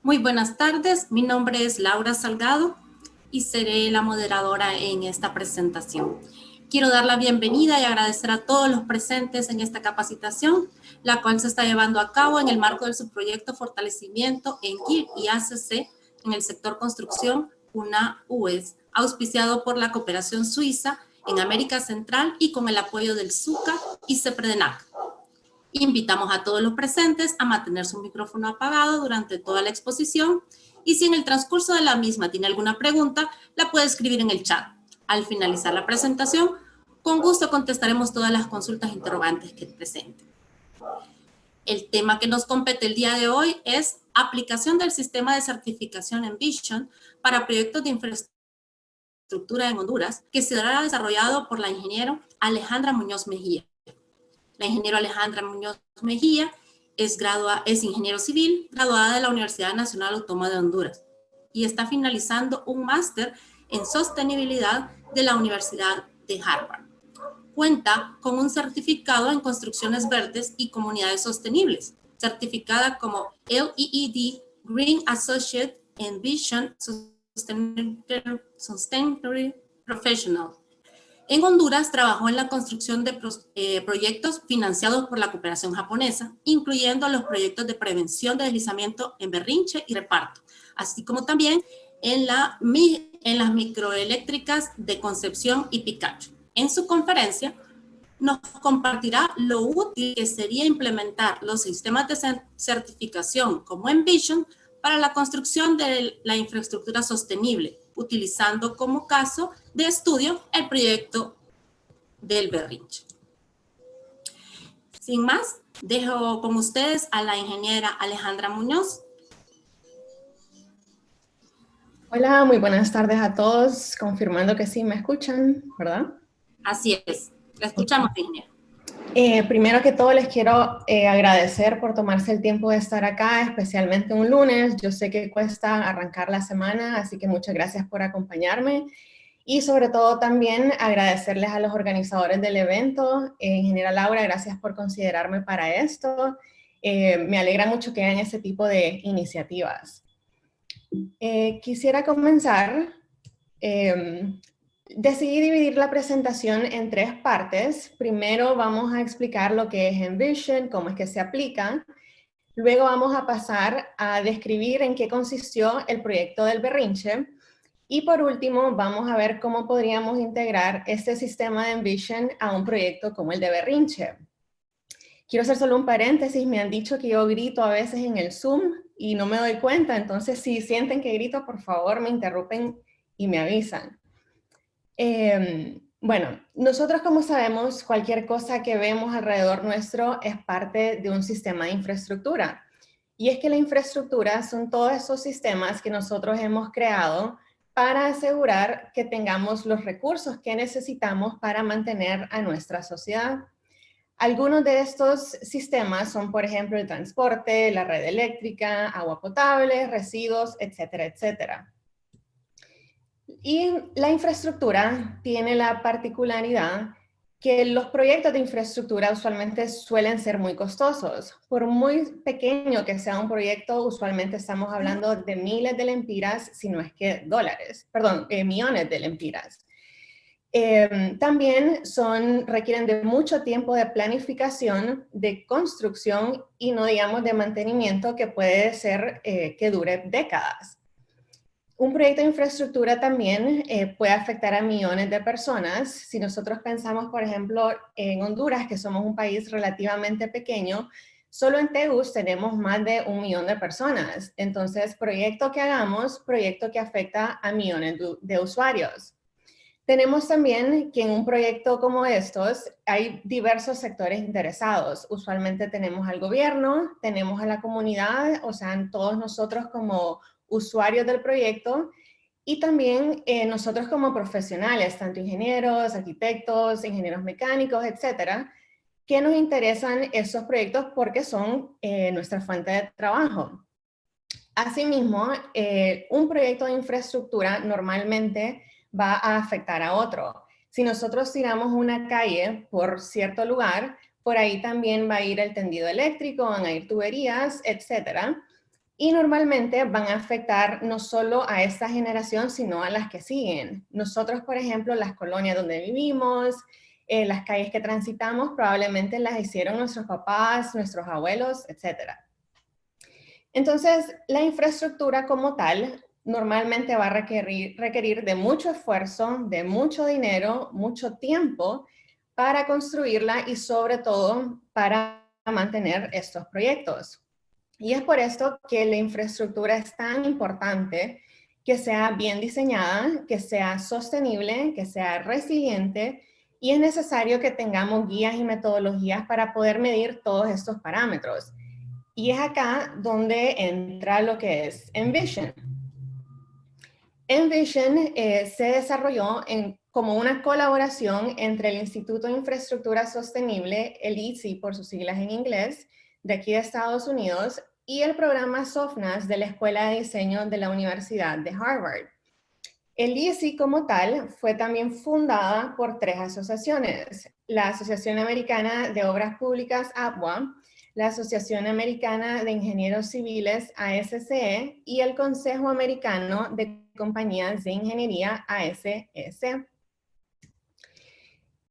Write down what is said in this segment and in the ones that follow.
Muy buenas tardes, mi nombre es Laura Salgado y seré la moderadora en esta presentación. Quiero dar la bienvenida y agradecer a todos los presentes en esta capacitación, la cual se está llevando a cabo en el marco del subproyecto Fortalecimiento en GIR y ACC en el sector construcción UNA-UES, auspiciado por la Cooperación Suiza en América Central y con el apoyo del SUCA y CEPREDENAC. Invitamos a todos los presentes a mantener su micrófono apagado durante toda la exposición y si en el transcurso de la misma tiene alguna pregunta, la puede escribir en el chat. Al finalizar la presentación, con gusto contestaremos todas las consultas e interrogantes que presenten. El tema que nos compete el día de hoy es aplicación del sistema de certificación Envision para proyectos de infraestructura en Honduras, que será desarrollado por la ingeniera Alejandra Muñoz Mejía. La ingeniera Alejandra Muñoz Mejía es ingeniero civil, graduada de la Universidad Nacional Autónoma de Honduras y está finalizando un máster en sostenibilidad de la Universidad de Harvard. Cuenta con un certificado en construcciones verdes y comunidades sostenibles, certificada como LEED Green Associate and Vision Sustainability Professional. En Honduras trabajó en la construcción de proyectos financiados por la cooperación japonesa, incluyendo los proyectos de prevención de deslizamiento en Berrinche y Reparto, así como también en las microeléctricas de Concepción y Picacho. En su conferencia nos compartirá lo útil que sería implementar los sistemas de certificación como Envision para la construcción de la infraestructura sostenible, utilizando como caso de estudio el proyecto del Berrinche. Sin más, dejo con ustedes a la ingeniera Alejandra Muñoz. Hola, muy buenas tardes a todos. Confirmando que sí me escuchan, ¿verdad? Así es, la escuchamos, ingeniera. Primero que todo les quiero agradecer por tomarse el tiempo de estar acá, especialmente un lunes. Yo sé que cuesta arrancar la semana, así que muchas gracias por acompañarme. Y sobre todo también agradecerles a los organizadores del evento. Ingeniera Laura, gracias por considerarme para esto. Me alegra mucho que hagan ese tipo de iniciativas. Quisiera comenzar. Decidí dividir la presentación en tres partes. Primero vamos a explicar lo que es Envision, cómo es que se aplica. Luego vamos a pasar a describir en qué consistió el proyecto del Berrinche. Y por último, vamos a ver cómo podríamos integrar este sistema de Envision a un proyecto como el de Berrinche. Quiero hacer solo un paréntesis. Me han dicho que yo grito a veces en el Zoom y no me doy cuenta. Entonces, si sienten que grito, por favor, me interrumpen y me avisan. Bueno, nosotros como sabemos, cualquier cosa que vemos alrededor nuestro es parte de un sistema de infraestructura. Y es que la infraestructura son todos esos sistemas que nosotros hemos creado para asegurar que tengamos los recursos que necesitamos para mantener a nuestra sociedad. Algunos de estos sistemas son, por ejemplo, el transporte, la red eléctrica, agua potable, residuos, etcétera, etcétera. Y la infraestructura tiene la particularidad que los proyectos de infraestructura usualmente suelen ser muy costosos. Por muy pequeño que sea un proyecto, usualmente estamos hablando de miles de lempiras, si no es que dólares, perdón, millones de lempiras. También requieren de mucho tiempo de planificación, de construcción y no digamos de mantenimiento que puede ser que dure décadas. Un proyecto de infraestructura también puede afectar a millones de personas. Si nosotros pensamos, por ejemplo, en Honduras, que somos un país relativamente pequeño, solo en Tegus tenemos más de 1 millón de personas. Entonces, proyecto que hagamos, proyecto que afecta a millones de usuarios. Tenemos también que en un proyecto como estos hay diversos sectores interesados. Usualmente tenemos al gobierno, tenemos a la comunidad, o sea, todos nosotros como usuarios del proyecto, y también nosotros como profesionales, tanto ingenieros, arquitectos, ingenieros mecánicos, etcétera, que nos interesan esos proyectos porque son nuestra fuente de trabajo. Asimismo, un proyecto de infraestructura normalmente va a afectar a otro. Si nosotros tiramos una calle por cierto lugar, por ahí también va a ir el tendido eléctrico, van a ir tuberías, etcétera. Y normalmente van a afectar no solo a esta generación, sino a las que siguen. Nosotros, por ejemplo, las colonias donde vivimos, las calles que transitamos, probablemente las hicieron nuestros papás, nuestros abuelos, etc. Entonces, la infraestructura como tal normalmente va a requerir de mucho esfuerzo, de mucho dinero, mucho tiempo para construirla y sobre todo para mantener estos proyectos. Y es por esto que la infraestructura es tan importante, que sea bien diseñada, que sea sostenible, que sea resiliente, y es necesario que tengamos guías y metodologías para poder medir todos estos parámetros. Y es acá donde entra lo que es Envision. Envision se desarrolló como una colaboración entre el Instituto de Infraestructura Sostenible, el IC por sus siglas en inglés, de aquí de Estados Unidos, y el programa SOFNAS de la Escuela de Diseño de la Universidad de Harvard. El IC como tal fue también fundada por 3 asociaciones: la Asociación Americana de Obras Públicas, APWA, la Asociación Americana de Ingenieros Civiles, ASCE, y el Consejo Americano de Compañías de Ingeniería, ASEC.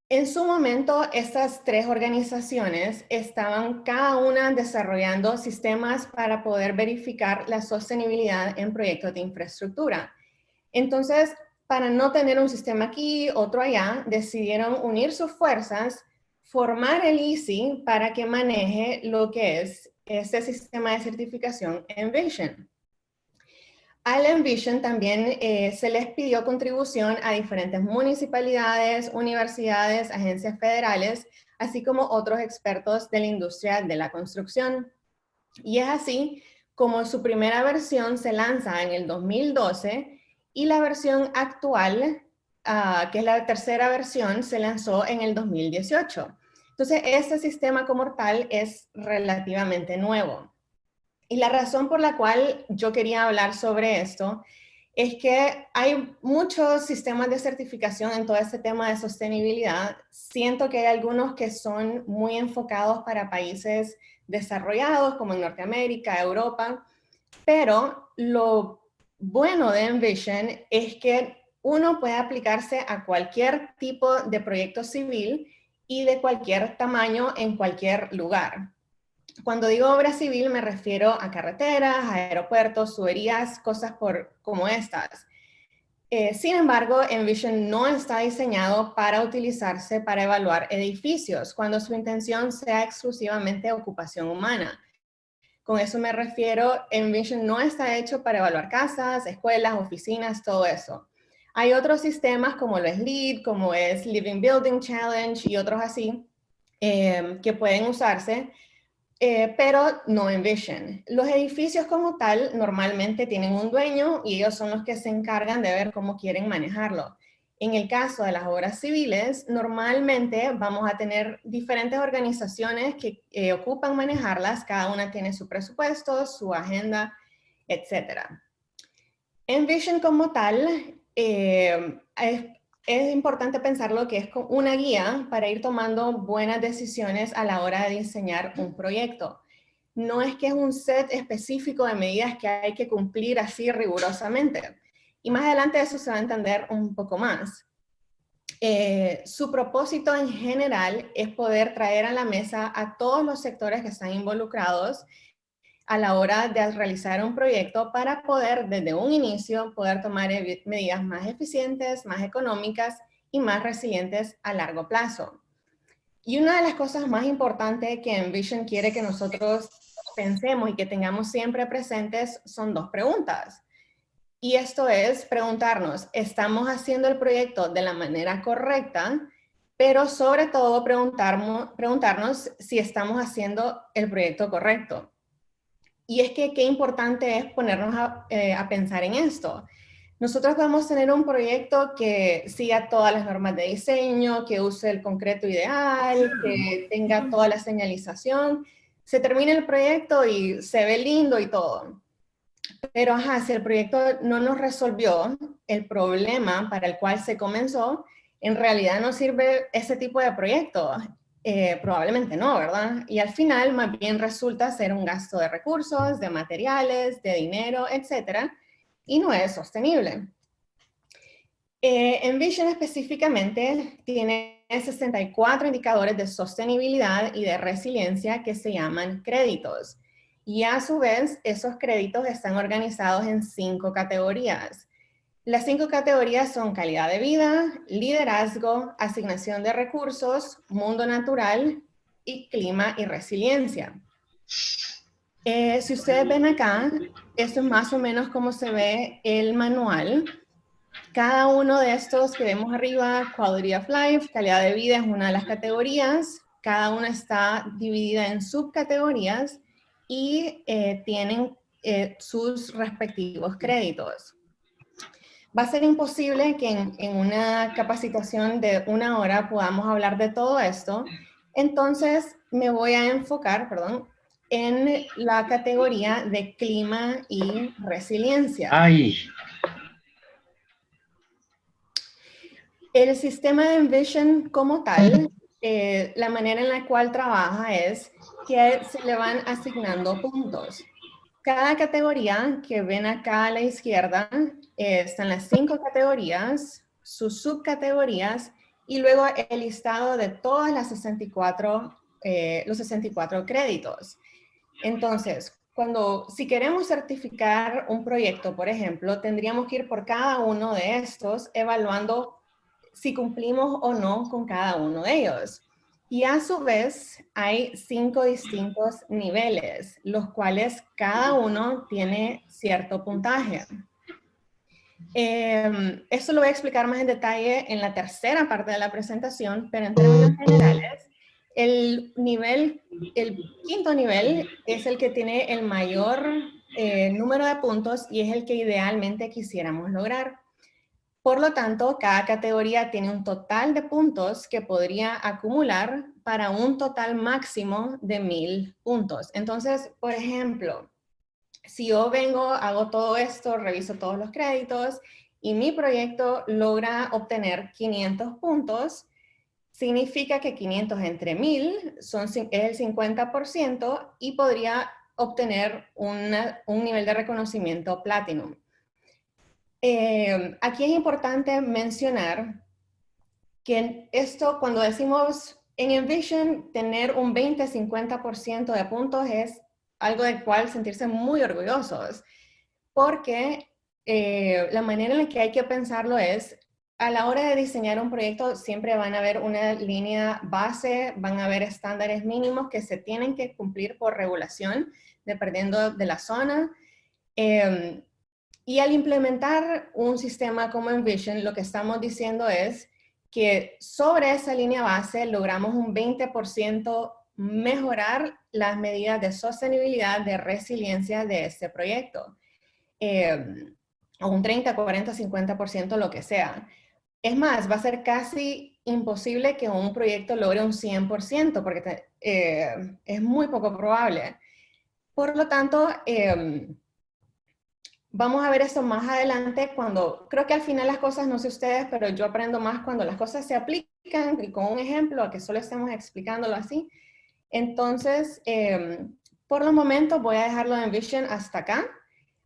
En su momento, estas 3 organizaciones estaban cada una desarrollando sistemas para poder verificar la sostenibilidad en proyectos de infraestructura. Entonces, para no tener un sistema aquí, otro allá, decidieron unir sus fuerzas, formar el IC para que maneje lo que es este sistema de certificación Envision. Al Envision también se les pidió contribución a diferentes municipalidades, universidades, agencias federales, así como otros expertos de la industria de la construcción. Y es así como su primera versión se lanza en el 2012 y la versión actual, que es la tercera versión, se lanzó en el 2018. Entonces, este sistema como tal es relativamente nuevo. Y la razón por la cual yo quería hablar sobre esto es que hay muchos sistemas de certificación en todo este tema de sostenibilidad. Siento que hay algunos que son muy enfocados para países desarrollados, como en Norteamérica, Europa, pero lo bueno de Envision es que uno puede aplicarse a cualquier tipo de proyecto civil y de cualquier tamaño en cualquier lugar. Cuando digo obra civil me refiero a carreteras, aeropuertos, tuberías, cosas como estas. Sin embargo, Envision no está diseñado para utilizarse para evaluar edificios, cuando su intención sea exclusivamente ocupación humana. Con eso me refiero, Envision no está hecho para evaluar casas, escuelas, oficinas, todo eso. Hay otros sistemas como lo es LEED, como es Living Building Challenge y otros así, que pueden usarse, pero no Envision. Los edificios como tal normalmente tienen un dueño y ellos son los que se encargan de ver cómo quieren manejarlo. En el caso de las obras civiles, normalmente vamos a tener diferentes organizaciones que ocupan manejarlas, cada una tiene su presupuesto, su agenda, etc. Envision como tal es importante pensarlo que es una guía para ir tomando buenas decisiones a la hora de diseñar un proyecto. No es que es un set específico de medidas que hay que cumplir así rigurosamente. Y más adelante eso se va a entender un poco más. Su propósito en general es poder traer a la mesa a todos los sectores que están involucrados a la hora de realizar un proyecto para poder, desde un inicio, poder tomar medidas más eficientes, más económicas y más resilientes a largo plazo. Y una de las cosas más importantes que Envision quiere que nosotros pensemos y que tengamos siempre presentes son 2 preguntas. Y esto es preguntarnos, ¿estamos haciendo el proyecto de la manera correcta? Pero sobre todo preguntarnos si estamos haciendo el proyecto correcto. Y es que qué importante es ponernos a pensar en esto. Nosotros podemos tener un proyecto que siga todas las normas de diseño, que use el concreto ideal, que tenga toda la señalización. Se termina el proyecto y se ve lindo y todo. Pero si el proyecto no nos resolvió el problema para el cual se comenzó, en realidad no sirve ese tipo de proyecto. Probablemente no, ¿verdad? Y al final más bien resulta ser un gasto de recursos, de materiales, de dinero, etcétera, y no es sostenible. Envision específicamente tiene 64 indicadores de sostenibilidad y de resiliencia que se llaman créditos. Y a su vez, esos créditos están organizados en 5 categorías. Las 5 categorías son calidad de vida, liderazgo, asignación de recursos, mundo natural y clima y resiliencia. Si ustedes ven acá, esto es más o menos como se ve el manual. Cada uno de estos que vemos arriba, Quality of Life, calidad de vida es una de las categorías. Cada una está dividida en subcategorías y tienen sus respectivos créditos. Va a ser imposible que en una capacitación de 1 hora podamos hablar de todo esto. Entonces me voy a enfocar, en la categoría de clima y resiliencia. Ay. El sistema de Envision como tal, la manera en la cual trabaja es que se le van asignando puntos. Cada categoría que ven acá a la izquierda están las 5 categorías, sus subcategorías y luego el listado de todas las 64, los 64 créditos. Entonces, si queremos certificar un proyecto, por ejemplo, tendríamos que ir por cada uno de estos evaluando si cumplimos o no con cada uno de ellos. Y a su vez hay 5 distintos niveles, los cuales cada uno tiene cierto puntaje. Esto lo voy a explicar más en detalle en la tercera parte de la presentación, pero en términos generales, el quinto nivel es el que tiene el mayor número de puntos y es el que idealmente quisiéramos lograr. Por lo tanto, cada categoría tiene un total de puntos que podría acumular para un total máximo de 1000 puntos. Entonces, por ejemplo, si yo hago todo esto, reviso todos los créditos y mi proyecto logra obtener 500 puntos, significa que 500 entre 1000 es el 50% y podría obtener un nivel de reconocimiento Platinum. Aquí es importante mencionar que esto, cuando decimos en Envision, tener un 20-50% de puntos es algo del cual sentirse muy orgullosos, porque la manera en la que hay que pensarlo es, a la hora de diseñar un proyecto siempre van a haber una línea base, van a haber estándares mínimos que se tienen que cumplir por regulación, dependiendo de la zona. Y al implementar un sistema como Envision, lo que estamos diciendo es que sobre esa línea base logramos un 20% mejorar las medidas de sostenibilidad, de resiliencia de este proyecto. O un 30, 40, 50%, lo que sea. Es más, va a ser casi imposible que un proyecto logre un 100%, porque es muy poco probable. Por lo tanto, vamos a ver esto más adelante creo que al final las cosas, no sé ustedes, pero yo aprendo más cuando las cosas se aplican y con un ejemplo, a que solo estemos explicándolo así. Entonces, por los momentos voy a dejarlo de Envision hasta acá.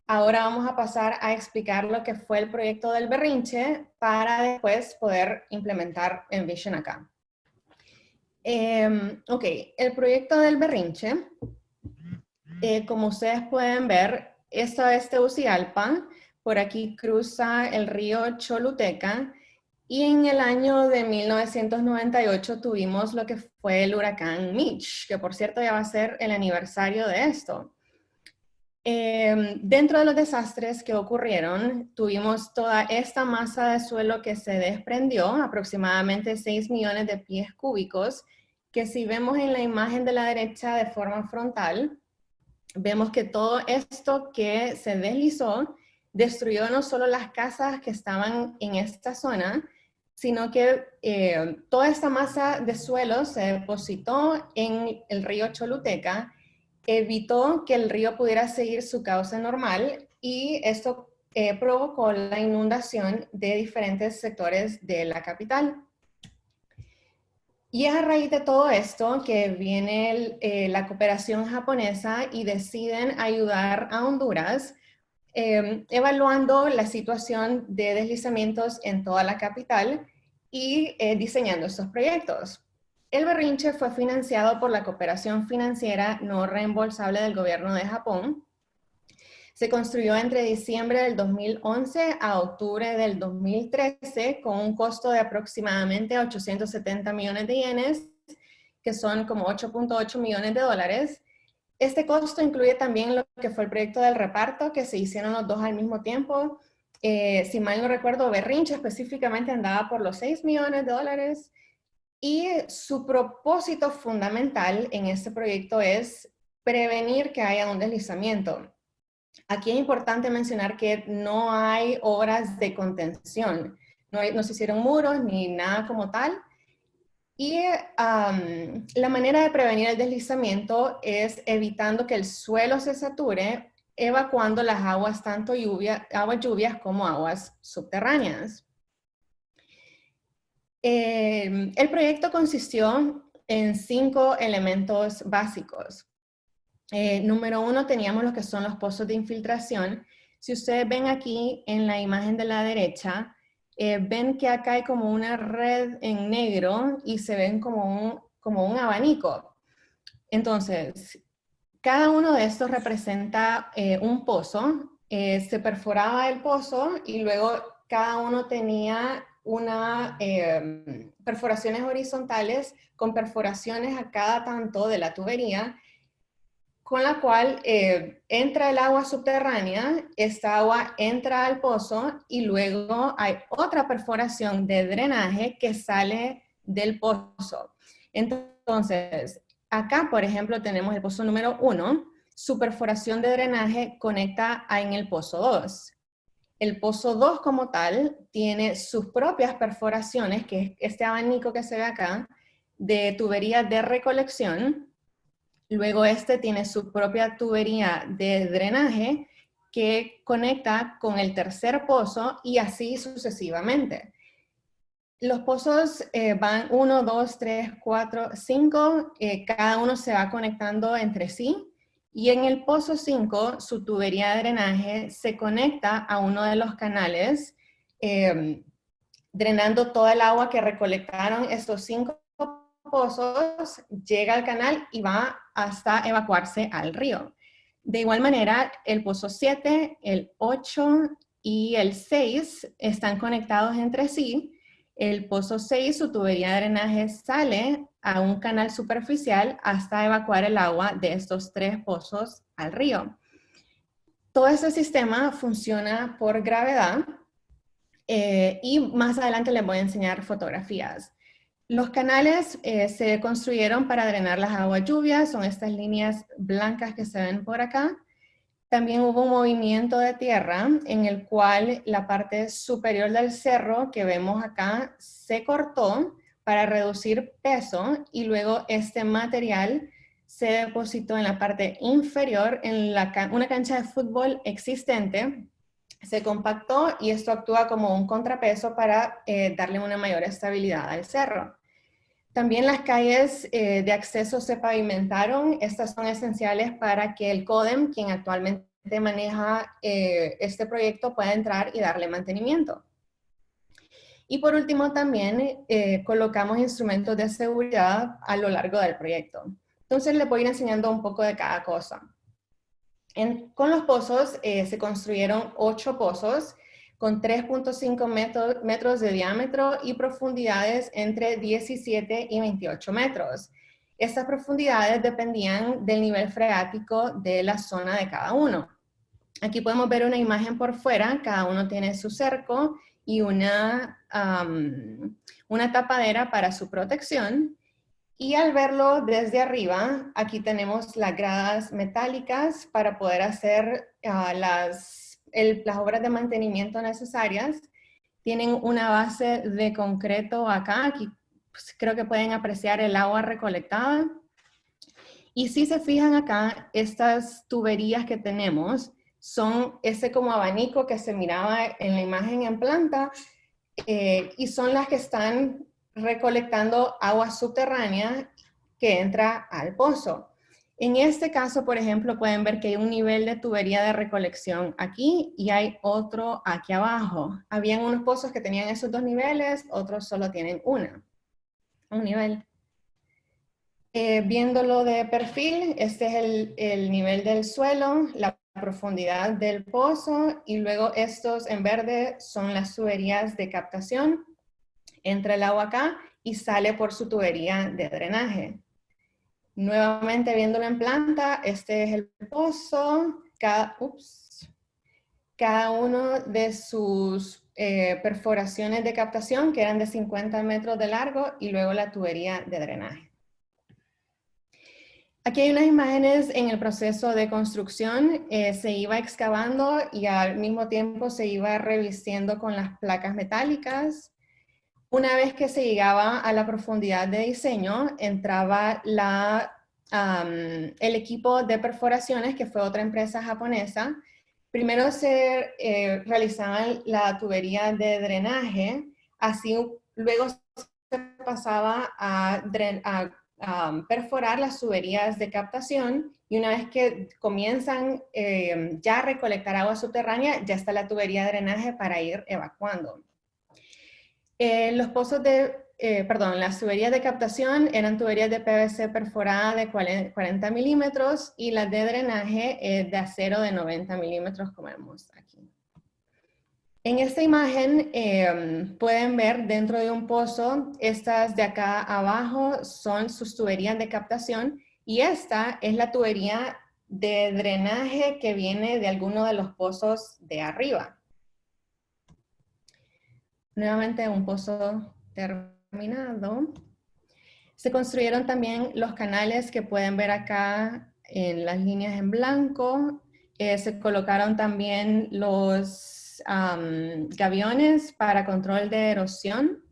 Ahora vamos a pasar a explicar lo que fue el proyecto del berrinche para después poder implementar Envision acá. Ok, el proyecto del berrinche, como ustedes pueden ver, esto es Tegucigalpa, por aquí cruza el río Choluteca, y en el año de 1998 tuvimos lo que fue el huracán Mitch, que por cierto ya va a ser el aniversario de esto. Dentro de los desastres que ocurrieron, tuvimos toda esta masa de suelo que se desprendió, aproximadamente 6 millones de pies cúbicos, que si vemos en la imagen de la derecha de forma frontal, vemos que todo esto que se deslizó destruyó no solo las casas que estaban en esta zona, sino que toda esta masa de suelo se depositó en el río Choluteca, evitó que el río pudiera seguir su cauce normal y esto provocó la inundación de diferentes sectores de la capital. Y es a raíz de todo esto que viene la cooperación japonesa y deciden ayudar a Honduras evaluando la situación de deslizamientos en toda la capital y diseñando estos proyectos. El berrinche fue financiado por la cooperación financiera no reembolsable del gobierno de Japón. Se construyó entre diciembre del 2011 a octubre del 2013 con un costo de aproximadamente 870 millones de yenes, que son como 8.8 millones de dólares. Este costo incluye también lo que fue el proyecto del reparto, que se hicieron los dos al mismo tiempo. Si mal no recuerdo, Berrinche específicamente andaba por los 6 millones de dólares. Y su propósito fundamental en este proyecto es prevenir que haya un deslizamiento. Aquí es importante mencionar que no hay obras de contención. No se hicieron muros ni nada como tal. Y la manera de prevenir el deslizamiento es evitando que el suelo se sature, evacuando las aguas, tanto aguas lluvias como aguas subterráneas. El proyecto consistió en 5 elementos básicos. Número 1, teníamos lo que son los pozos de infiltración. Si ustedes ven aquí en la imagen de la derecha, ven que acá hay como una red en negro y se ven como un abanico. Entonces, cada uno de estos representa un pozo. Se perforaba el pozo y luego cada uno tenía perforaciones horizontales con perforaciones a cada tanto de la tubería, con la cual entra el agua subterránea, esta agua entra al pozo y luego hay otra perforación de drenaje que sale del pozo. Entonces, acá, por ejemplo, tenemos el pozo número 1, su perforación de drenaje conecta en el pozo 2. El pozo 2 como tal tiene sus propias perforaciones, que es este abanico que se ve acá, de tuberías de recolección. Luego este tiene su propia tubería de drenaje que conecta con el tercer pozo y así sucesivamente. Los pozos van 1, 2, 3, 4, 5, cada uno se va conectando entre sí y en el pozo 5 su tubería de drenaje se conecta a uno de los canales, drenando toda el agua que recolectaron estos 5 pozos, llega al canal y va hasta evacuarse al río. De igual manera, el pozo 7, el 8 y el 6 están conectados entre sí. El pozo 6, su tubería de drenaje sale a un canal superficial hasta evacuar el agua de estos 3 pozos al río. Todo este sistema funciona por gravedad y más adelante les voy a enseñar fotografías. Los canales se construyeron para drenar las aguas lluvias, son estas líneas blancas que se ven por acá. También hubo un movimiento de tierra en el cual la parte superior del cerro que vemos acá se cortó para reducir peso y luego este material se depositó en la parte inferior en una cancha de fútbol existente. Se compactó y esto actúa como un contrapeso para darle una mayor estabilidad al cerro. También las calles de acceso se pavimentaron. Estas son esenciales para que el CODEM, quien actualmente maneja este proyecto, pueda entrar y darle mantenimiento. Y por último también colocamos instrumentos de seguridad a lo largo del proyecto. Entonces les voy a ir enseñando un poco de cada cosa. Con los pozos se construyeron 8 pozos con 3.5 metros de diámetro y profundidades entre 17 y 28 metros. Estas profundidades dependían del nivel freático de la zona de cada uno. Aquí podemos ver una imagen por fuera, cada uno tiene su cerco y una tapadera para su protección. Y al verlo desde arriba, aquí tenemos las gradas metálicas para poder hacer las obras de mantenimiento necesarias. Tienen una base de concreto acá, aquí pues, creo que pueden apreciar el agua recolectada. Y si se fijan acá, estas tuberías que tenemos son ese como abanico que se miraba en la imagen en planta y son las que están recolectando agua subterránea que entra al pozo. En este caso, por ejemplo, pueden ver que hay un nivel de tubería de recolección aquí y hay otro aquí abajo. Habían unos pozos que tenían esos dos niveles, otros solo tienen un nivel. Viéndolo de perfil, este es el nivel del suelo, la profundidad del pozo y luego estos en verde son las tuberías de captación. Entra el agua acá y sale por su tubería de drenaje. Nuevamente viéndolo en planta, este es el pozo, cada uno de sus perforaciones de captación que eran de 50 metros de largo y luego la tubería de drenaje. Aquí hay unas imágenes en el proceso de construcción, se iba excavando y al mismo tiempo se iba revistiendo con las placas metálicas. Una vez que se llegaba a la profundidad de diseño, entraba el equipo de perforaciones, que fue otra empresa japonesa. Primero se realizaba la tubería de drenaje, así luego se pasaba a perforar las tuberías de captación y una vez que comienzan ya a recolectar agua subterránea, ya está la tubería de drenaje para ir evacuando. Los pozos las tuberías de captación eran tuberías de PVC perforada de 40 milímetros y las de drenaje de acero de 90 milímetros, como vemos aquí. En esta imagen pueden ver dentro de un pozo, estas de acá abajo son sus tuberías de captación y esta es la tubería de drenaje que viene de alguno de los pozos de arriba. Nuevamente un pozo terminado. Se construyeron también los canales que pueden ver acá en las líneas en blanco. Se colocaron también los gaviones para control de erosión.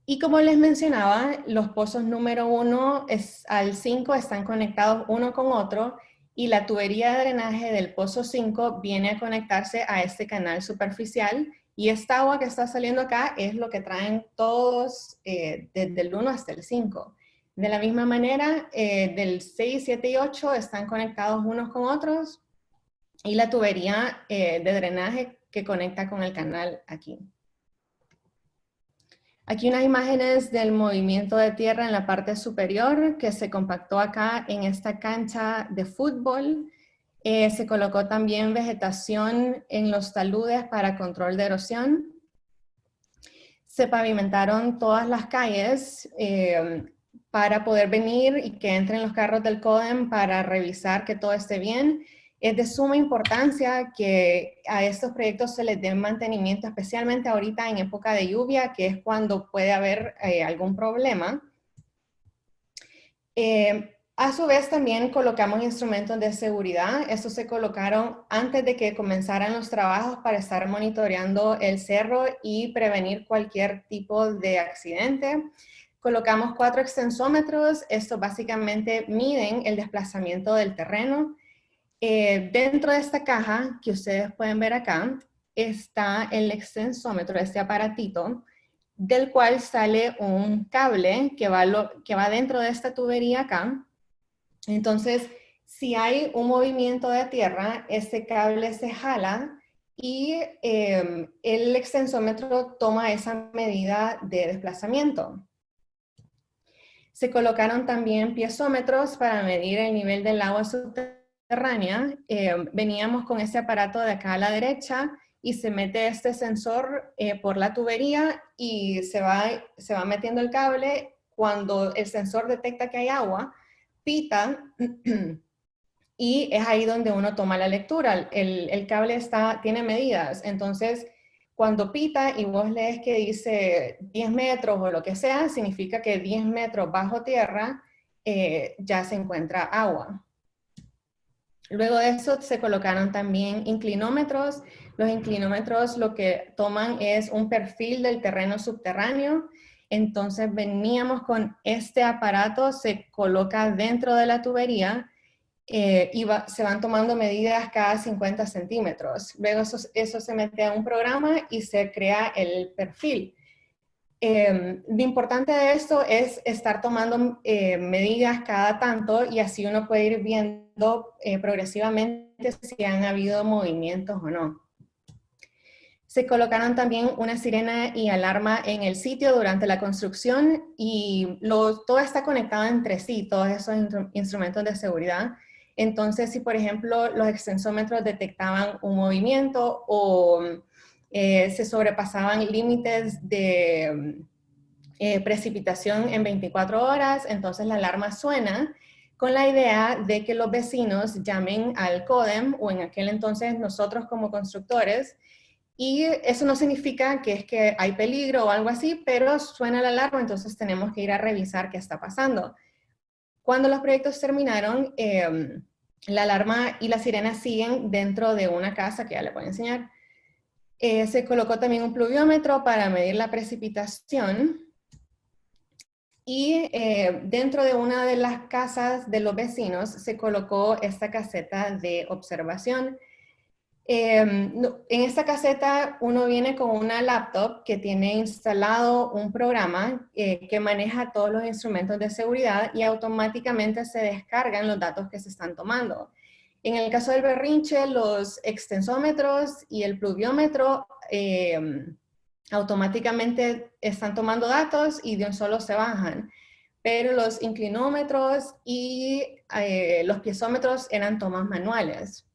Y como les mencionaba, los pozos número 1 al 5 están conectados uno con otro y la tubería de drenaje del pozo 5 viene a conectarse a este canal superficial y esta agua que está saliendo acá es lo que traen todos desde el 1 hasta el 5. De la misma manera, del 6, 7 y 8 están conectados unos con otros y la tubería de drenaje que conecta con el canal aquí. Aquí unas imágenes del movimiento de tierra en la parte superior que se compactó acá en esta cancha de fútbol. Se colocó también vegetación en los taludes para control de erosión. Se pavimentaron todas las calles para poder venir y que entren los carros del CODEM para revisar que todo esté bien. Es de suma importancia que a estos proyectos se les dé mantenimiento, especialmente ahorita en época de lluvia, que es cuando puede haber algún problema. A su vez también colocamos instrumentos de seguridad. Estos se colocaron antes de que comenzaran los trabajos para estar monitoreando el cerro y prevenir cualquier tipo de accidente. Colocamos 4 extensómetros. Estos básicamente miden el desplazamiento del terreno. Dentro de esta caja que ustedes pueden ver acá está el extensómetro, este aparatito, del cual sale un cable que va dentro de esta tubería acá. Entonces, si hay un movimiento de tierra, este cable se jala y el extensómetro toma esa medida de desplazamiento. Se colocaron también piezómetros para medir el nivel del agua subterránea. Veníamos con este aparato de acá a la derecha y se mete este sensor por la tubería y se va metiendo el cable. Cuando el sensor detecta que hay agua, pita y es ahí donde uno toma la lectura. El cable tiene medidas, entonces cuando pita y vos lees que dice 10 metros o lo que sea, significa que 10 metros bajo tierra ya se encuentra agua. Luego de eso se colocaron también inclinómetros. Los inclinómetros lo que toman es un perfil del terreno subterráneo. Entonces veníamos con este aparato, se coloca dentro de la tubería y se van tomando medidas cada 50 centímetros. Luego eso se mete a un programa y se crea el perfil. Lo importante de esto es estar tomando medidas cada tanto y así uno puede ir viendo progresivamente si han habido movimientos o no. Se colocaron también una sirena y alarma en el sitio durante la construcción y todo está conectado entre sí, todos esos instrumentos de seguridad. Entonces, si por ejemplo los extensómetros detectaban un movimiento o se sobrepasaban límites de precipitación en 24 horas, entonces la alarma suena con la idea de que los vecinos llamen al CODEM o en aquel entonces nosotros como constructores. Y eso no significa que es que hay peligro o algo así, pero suena la alarma, entonces tenemos que ir a revisar qué está pasando. Cuando los proyectos terminaron, la alarma y la sirena siguen dentro de una casa que ya les voy a enseñar. Se colocó también un pluviómetro para medir la precipitación. Y dentro de una de las casas de los vecinos se colocó esta caseta de observación. En esta caseta uno viene con una laptop que tiene instalado un programa que maneja todos los instrumentos de seguridad y automáticamente se descargan los datos que se están tomando. En el caso del berrinche, los extensómetros y el pluviómetro automáticamente están tomando datos y de un solo se bajan. Pero los inclinómetros y los piezómetros eran tomas manuales.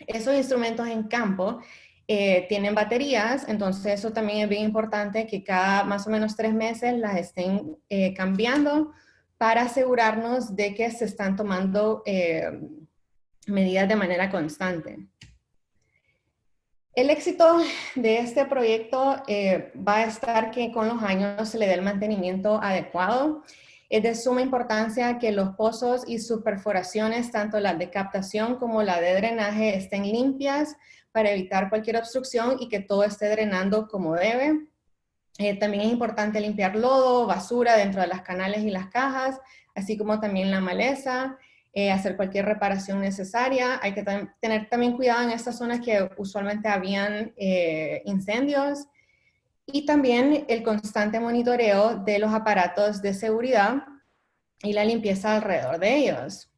Esos instrumentos en campo tienen baterías, entonces eso también es bien importante que cada más o menos 3 meses las estén cambiando para asegurarnos de que se están tomando medidas de manera constante. El éxito de este proyecto va a estar que con los años se le dé el mantenimiento adecuado. Es de suma importancia que los pozos y sus perforaciones, tanto las de captación como la de drenaje, estén limpias para evitar cualquier obstrucción y que todo esté drenando como debe. También es importante limpiar lodo, basura dentro de las canales y las cajas, así como también la maleza, hacer cualquier reparación necesaria. Hay que tener también cuidado en estas zonas que usualmente habían incendios. Y también el constante monitoreo de los aparatos de seguridad y la limpieza alrededor de ellos.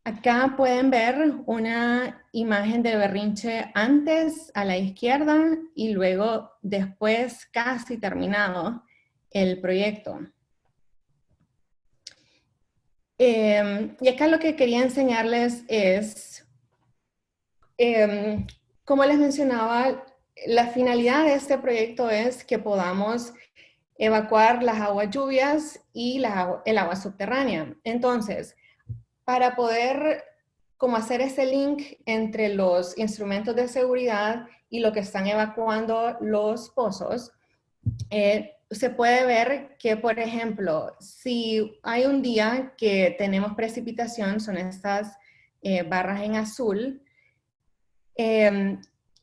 Acá pueden ver una imagen del berrinche antes a la izquierda y luego después casi terminado el proyecto. Y acá lo que quería enseñarles es, como les mencionaba, la finalidad de este proyecto es que podamos evacuar las aguas lluvias y el agua subterránea. Entonces, para poder como hacer ese link entre los instrumentos de seguridad y lo que están evacuando los pozos, se puede ver que, por ejemplo, si hay un día que tenemos precipitación, son estas barras en azul,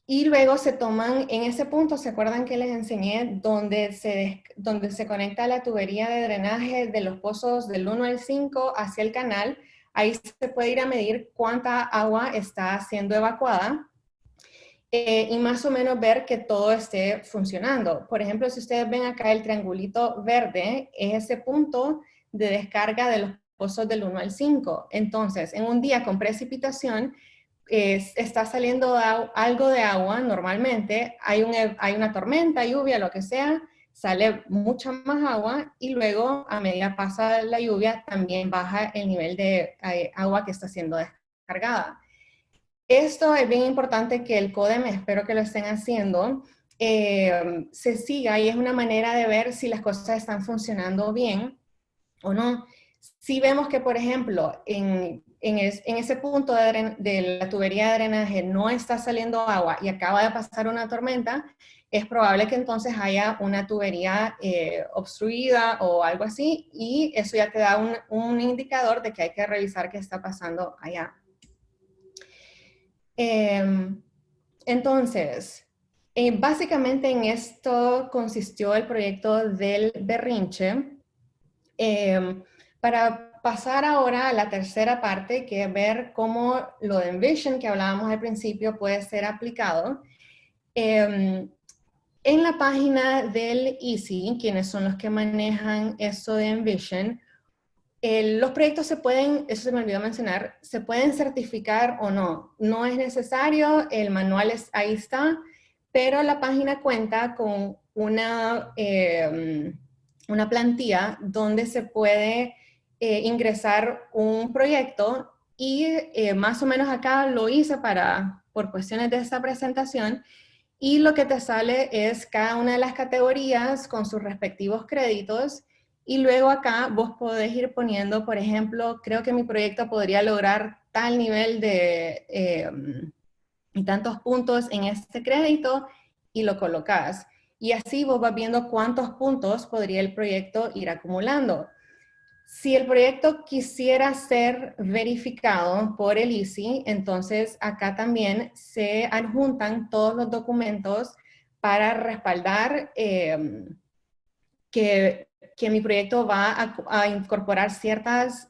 y luego se toman, en ese punto, ¿se acuerdan que les enseñé donde se conecta la tubería de drenaje de los pozos del 1 al 5 hacia el canal? Ahí se puede ir a medir cuánta agua está siendo evacuada y más o menos ver que todo esté funcionando. Por ejemplo, si ustedes ven acá el triangulito verde, es ese punto de descarga de los pozos del 1 al 5. Entonces, en un día con precipitación, está saliendo algo de agua normalmente, hay una tormenta, lluvia, lo que sea, sale mucha más agua y luego a medida pasa la lluvia también baja el nivel de agua que está siendo descargada. Esto es bien importante que el CODEM, espero que lo estén haciendo, se siga y es una manera de ver si las cosas están funcionando bien o no. Si vemos que, por ejemplo, en ese punto de la tubería de drenaje no está saliendo agua y acaba de pasar una tormenta, es probable que entonces haya una tubería obstruida o algo así, y eso ya te da un indicador de que hay que revisar qué está pasando allá. Entonces, básicamente en esto consistió el proyecto del berrinche. Para pasar ahora a la tercera parte, que es ver cómo lo de Envision que hablábamos al principio puede ser aplicado. En la página del EASY, quienes son los que manejan esto de Envision, los proyectos se pueden, eso se me olvidó mencionar, se pueden certificar o no. No es necesario, el manual ahí está, pero la página cuenta con una plantilla donde se puede ingresar un proyecto y más o menos acá lo hice por cuestiones de esta presentación, y lo que te sale es cada una de las categorías con sus respectivos créditos, y luego acá vos podés ir poniendo, por ejemplo, creo que mi proyecto podría lograr tal nivel de y tantos puntos en este crédito, y lo colocas. Y así vos vas viendo cuántos puntos podría el proyecto ir acumulando. Si el proyecto quisiera ser verificado por el EASY, entonces acá también se adjuntan todos los documentos para respaldar que mi proyecto va a incorporar ciertas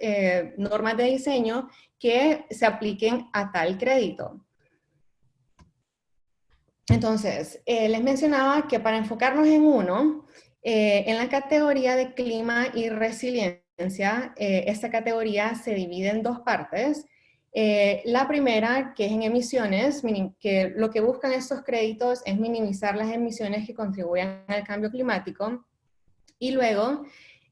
normas de diseño que se apliquen a tal crédito. Entonces, les mencionaba que para enfocarnos en uno, en la categoría de clima y resiliencia, esta categoría se divide en dos partes. La primera, que es en emisiones, que lo que buscan estos créditos es minimizar las emisiones que contribuyan al cambio climático. Y luego,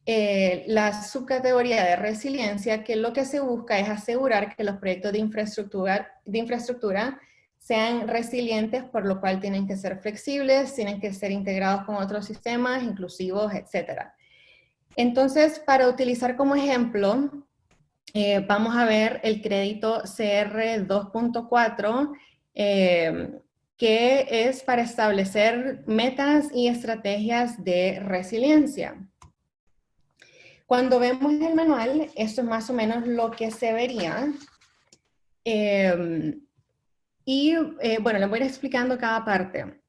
la subcategoría de resiliencia, que lo que se busca es asegurar que los proyectos de infraestructura sean resilientes, por lo cual tienen que ser flexibles, tienen que ser integrados con otros sistemas, inclusivos, etc. Entonces, para utilizar como ejemplo, vamos a ver el crédito CR 2.4, que es para establecer metas y estrategias de resiliencia. Cuando vemos el manual, esto es más o menos lo que se vería. Bueno, les voy a ir explicando cada parte.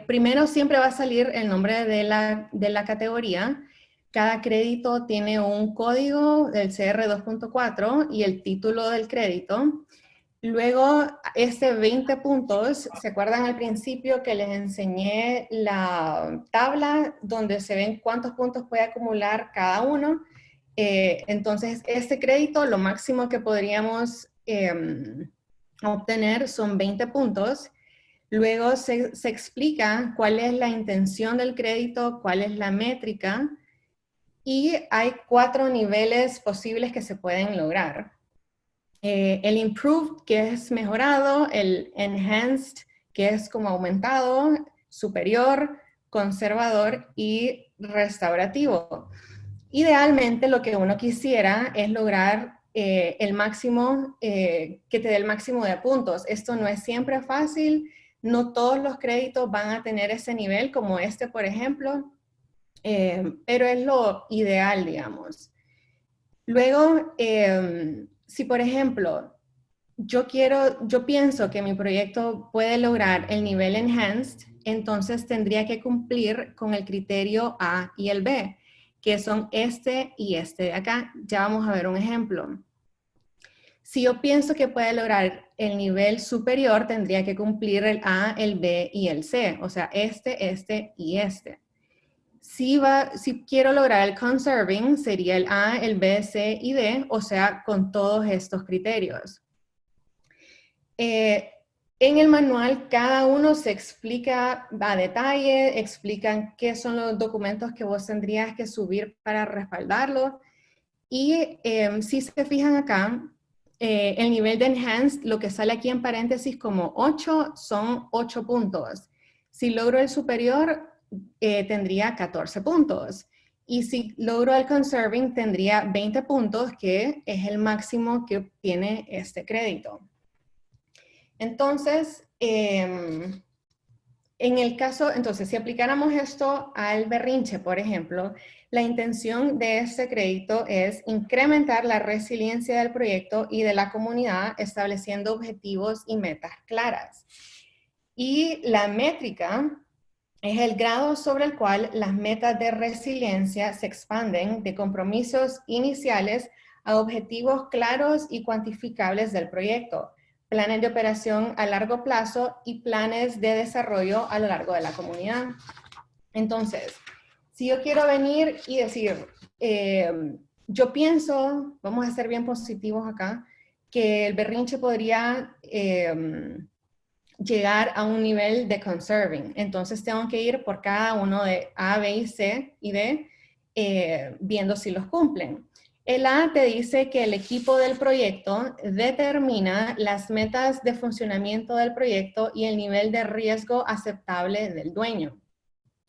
Primero siempre va a salir el nombre de la categoría. Cada crédito tiene un código del CR 2.4 y el título del crédito. Luego, 20 puntos, ¿se acuerdan al principio que les enseñé la tabla donde se ven cuántos puntos puede acumular cada uno? Entonces, este crédito, lo máximo que podríamos obtener son 20 puntos. Luego se explica cuál es la intención del crédito, cuál es la métrica, y hay 4 niveles posibles que se pueden lograr. El improved, que es mejorado; el enhanced, que es como aumentado; superior, conservador y restaurativo. Idealmente lo que uno quisiera es lograr el máximo, que te dé el máximo de puntos. Esto no es siempre fácil, no todos los créditos van a tener ese nivel, como este, por ejemplo, pero es lo ideal, digamos. Luego, si por ejemplo, yo pienso que mi proyecto puede lograr el nivel enhanced, entonces tendría que cumplir con el criterio A y el B, que son este y este de acá. Ya vamos a ver un ejemplo. Si yo pienso que puede lograr el nivel superior, tendría que cumplir el A, el B y el C, o sea, este y este. Si quiero lograr el conserving, sería el A, el B, C y D, o sea, con todos estos criterios. En el manual, cada uno se explica a detalle, explican qué son los documentos que vos tendrías que subir para respaldarlo. Y si se fijan acá, el nivel de Enhanced, lo que sale aquí en paréntesis como 8, son 8 puntos. Si logro el superior, tendría 14 puntos. Y si logro el Conserving, tendría 20 puntos, que es el máximo que tiene este crédito. Entonces, en el caso, entonces, si aplicáramos esto al berrinche, por ejemplo, la intención de este crédito es incrementar la resiliencia del proyecto y de la comunidad, estableciendo objetivos y metas claras. Y la métrica es el grado sobre el cual las metas de resiliencia se expanden de compromisos iniciales a objetivos claros y cuantificables del proyecto, planes de operación a largo plazo y planes de desarrollo a lo largo de la comunidad. Entonces, si yo quiero venir y decir, yo pienso, vamos a ser bien positivos acá, que el berrinche podría llegar a un nivel de conserving. Entonces tengo que ir por cada uno de A, B y C y D, viendo si los cumplen. El A te dice que el equipo del proyecto determina las metas de funcionamiento del proyecto y el nivel de riesgo aceptable del dueño.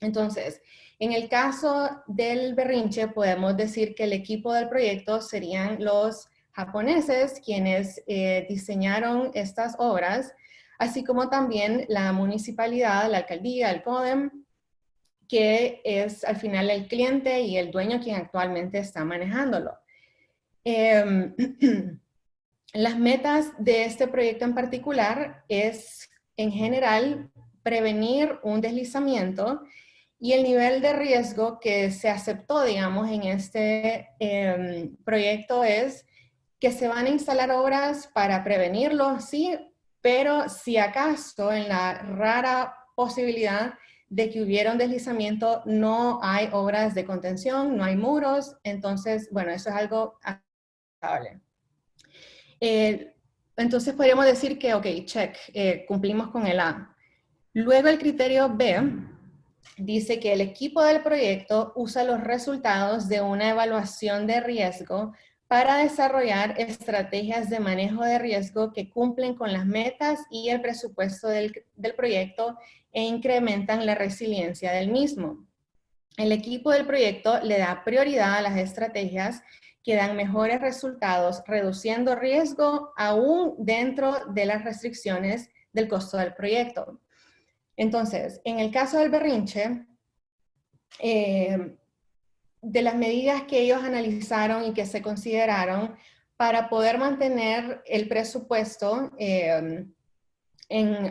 Entonces, en el caso del berrinche, podemos decir que el equipo del proyecto serían los japoneses quienes diseñaron estas obras, así como también la municipalidad, la alcaldía, el CODEM, que es al final el cliente y el dueño quien actualmente está manejándolo. Las metas de este proyecto en particular es, en general, prevenir un deslizamiento y el nivel de riesgo que se aceptó, digamos, en este proyecto es que se van a instalar obras para prevenirlo, sí, pero si acaso en la rara posibilidad de que hubiera un deslizamiento, no hay obras de contención, no hay muros, entonces, bueno, eso es algo aceptable. Entonces podríamos decir que, ok, check, cumplimos con el A. Luego el criterio B dice que el equipo del proyecto usa los resultados de una evaluación de riesgo para desarrollar estrategias de manejo de riesgo que cumplen con las metas y el presupuesto del proyecto e incrementan la resiliencia del mismo. El equipo del proyecto le da prioridad a las estrategias que dan mejores resultados, reduciendo riesgo aún dentro de las restricciones del costo del proyecto. Entonces, en el caso del berrinche, de las medidas que ellos analizaron y que se consideraron para poder mantener el presupuesto en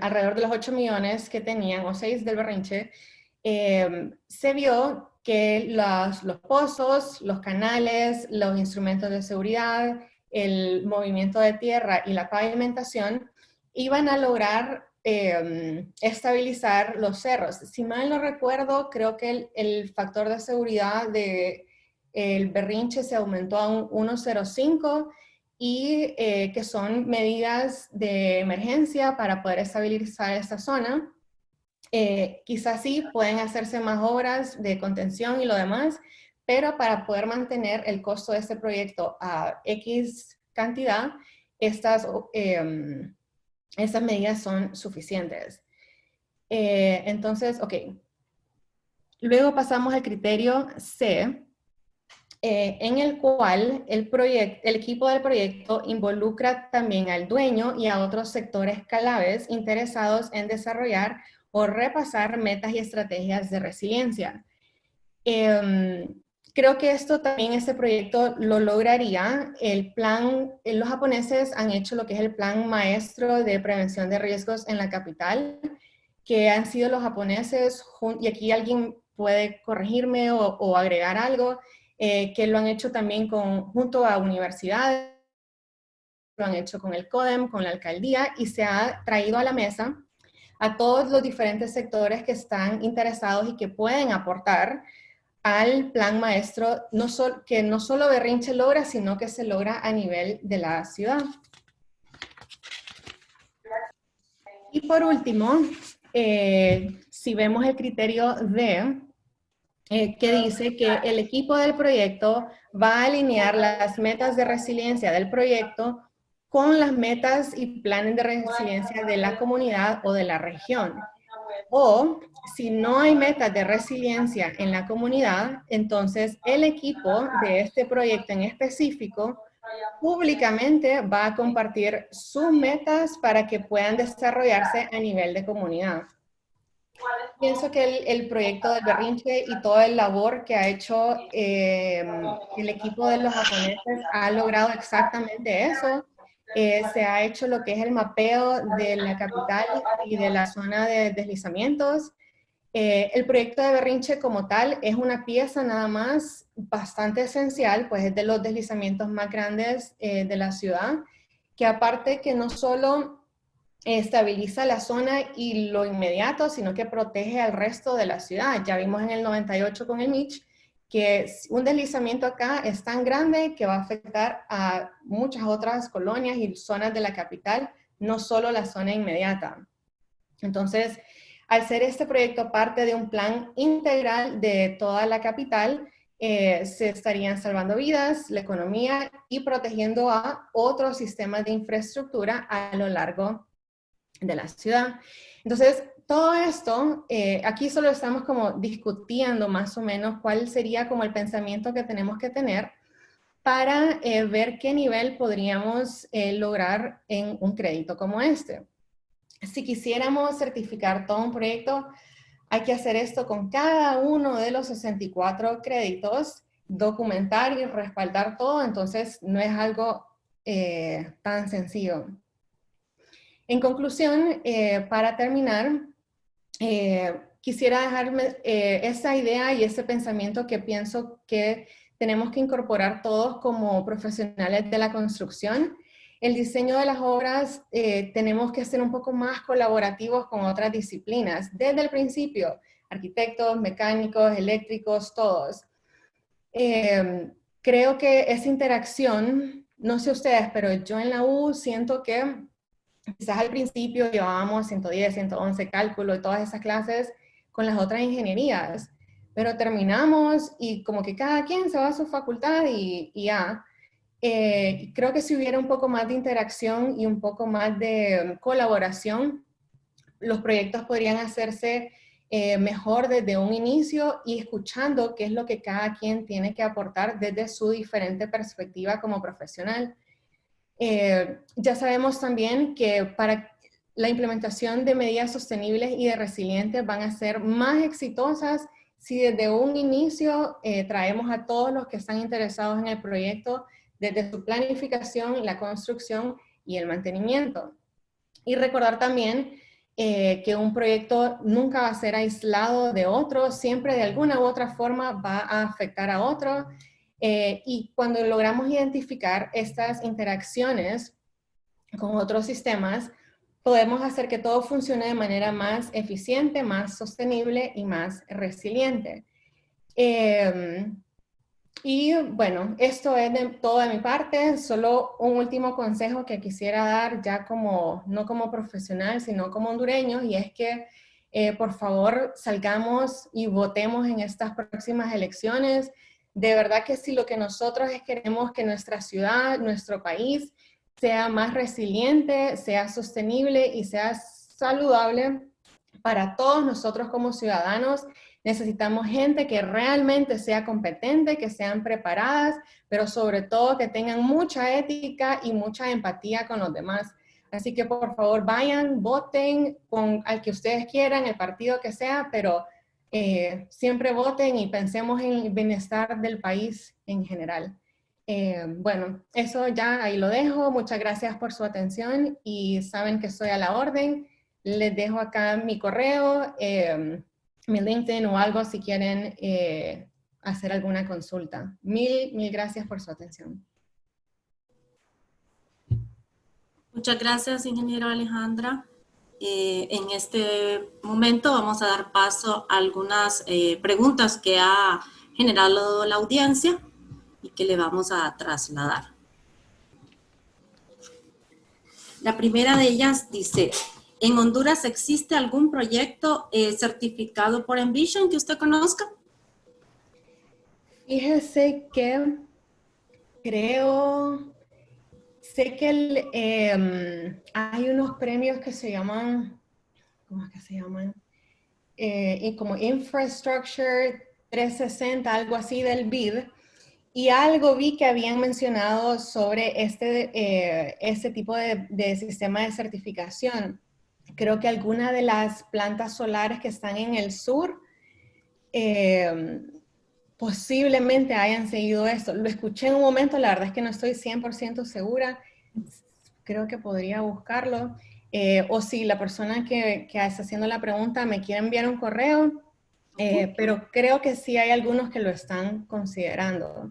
alrededor de los 8 millones que tenían, o 6 del berrinche, se vio que los pozos, los canales, los instrumentos de seguridad, el movimiento de tierra y la pavimentación iban a lograr estabilizar los cerros. Si mal no recuerdo, creo que el factor de seguridad del berrinche se aumentó a un 1.05 y que son medidas de emergencia para poder estabilizar esta zona. Quizás sí pueden hacerse más obras de contención y lo demás, pero para poder mantener el costo de este proyecto a X cantidad, estas medidas son suficientes. Entonces, ok. Luego pasamos al criterio C, en el cual el equipo del proyecto involucra también al dueño y a otros sectores claves interesados en desarrollar o repasar metas y estrategias de resiliencia. Creo que esto también, este proyecto lo lograría. El plan, los japoneses han hecho lo que es el plan maestro de prevención de riesgos en la capital, que han sido los japoneses, y aquí alguien puede corregirme o agregar algo, que lo han hecho también junto a universidades, lo han hecho con el CODEM, con la alcaldía, y se ha traído a la mesa a todos los diferentes sectores que están interesados y que pueden aportar al plan maestro, que no solo Berrinche logra, sino que se logra a nivel de la ciudad. Y por último, si vemos el criterio D, que dice que el equipo del proyecto va a alinear las metas de resiliencia del proyecto con las metas y planes de resiliencia de la comunidad o de la región. O si no hay metas de resiliencia en la comunidad, entonces el equipo de este proyecto en específico públicamente va a compartir sus metas para que puedan desarrollarse a nivel de comunidad. Pienso que el proyecto del berrinche y toda la labor que ha hecho el equipo de los japoneses ha logrado exactamente eso. Se ha hecho lo que es el mapeo de la capital y de la zona de deslizamientos. El proyecto de berrinche como tal es una pieza nada más bastante esencial, pues es de los deslizamientos más grandes de la ciudad, que aparte que no solo estabiliza la zona y lo inmediato, sino que protege al resto de la ciudad. Ya vimos en el 98 con el Mitch que un deslizamiento acá es tan grande que va a afectar a muchas otras colonias y zonas de la capital, no solo la zona inmediata. Entonces, al ser este proyecto parte de un plan integral de toda la capital, se estarían salvando vidas, la economía y protegiendo a otros sistemas de infraestructura a lo largo de la ciudad. Entonces, todo esto, aquí solo estamos como discutiendo más o menos cuál sería como el pensamiento que tenemos que tener para ver qué nivel podríamos lograr en un crédito como este. Si quisiéramos certificar todo un proyecto, hay que hacer esto con cada uno de los 64 créditos, documentar y respaldar todo, entonces no es algo tan sencillo. En conclusión, para terminar, quisiera dejarme esa idea y ese pensamiento que pienso que tenemos que incorporar todos como profesionales de la construcción. El diseño de las obras tenemos que ser un poco más colaborativos con otras disciplinas, desde el principio, arquitectos, mecánicos, eléctricos, todos. Creo que esa interacción, no sé ustedes, pero yo en la U siento que quizás al principio llevábamos 110, 111 cálculo y todas esas clases con las otras ingenierías, pero terminamos y como que cada quien se va a su facultad y ya. Creo que si hubiera un poco más de interacción y un poco más de colaboración, los proyectos podrían hacerse mejor desde un inicio y escuchando qué es lo que cada quien tiene que aportar desde su diferente perspectiva como profesional. Ya sabemos también que para la implementación de medidas sostenibles y de resilientes van a ser más exitosas si desde un inicio traemos a todos los que están interesados en el proyecto desde su planificación, la construcción y el mantenimiento. Y recordar también que un proyecto nunca va a ser aislado de otro, siempre de alguna u otra forma va a afectar a otro. Y cuando logramos identificar estas interacciones con otros sistemas, podemos hacer que todo funcione de manera más eficiente, más sostenible y más resiliente. Y bueno, esto es todo de mi parte. Solo un último consejo que quisiera dar ya como, no como profesional, sino como hondureño, y es que por favor salgamos y votemos en estas próximas elecciones. De verdad que si lo que nosotros queremos que nuestra ciudad, nuestro país, sea más resiliente, sea sostenible y sea saludable para todos nosotros como ciudadanos, necesitamos gente que realmente sea competente, que sean preparadas, pero sobre todo que tengan mucha ética y mucha empatía con los demás. Así que por favor vayan, voten con al que ustedes quieran, el partido que sea, pero siempre voten y pensemos en el bienestar del país en general. Bueno, eso ya ahí lo dejo. Muchas gracias por su atención y saben que estoy a la orden. Les dejo acá mi correo, mi LinkedIn o algo si quieren hacer alguna consulta. Mil gracias por su atención. Muchas gracias, ingeniero Alejandra. En este momento vamos a dar paso a algunas preguntas que ha generado la audiencia y que le vamos a trasladar. La primera de ellas dice, ¿en Honduras existe algún proyecto certificado por Envision que usted conozca? Fíjese que sé que hay unos premios que se llaman, ¿cómo es que se llaman? Como Infrastructure 360, algo así del BID, y algo vi que habían mencionado sobre este tipo de sistema de certificación. Creo que alguna de las plantas solares que están en el sur posiblemente hayan seguido esto. Lo escuché en un momento, la verdad es que no estoy 100% segura. Creo que podría buscarlo. O si la persona que está haciendo la pregunta me quiere enviar un correo, pero creo que sí hay algunos que lo están considerando.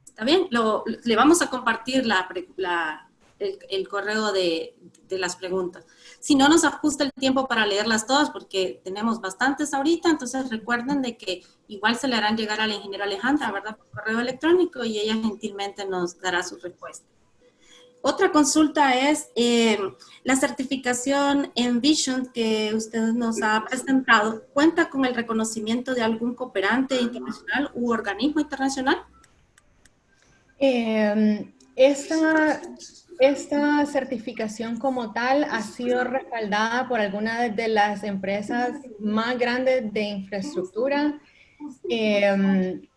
Está bien, le vamos a compartir el correo de de las preguntas. Si no nos ajusta el tiempo para leerlas todas, porque tenemos bastantes ahorita, entonces recuerden de que igual se le harán llegar a la ingeniera Alejandra, ¿verdad? Por correo electrónico y ella gentilmente nos dará su respuesta. Otra consulta es la certificación Envision que usted nos ha presentado, ¿cuenta con el reconocimiento de algún cooperante internacional u organismo internacional? Esta certificación como tal ha sido respaldada por algunas de las empresas más grandes de infraestructura.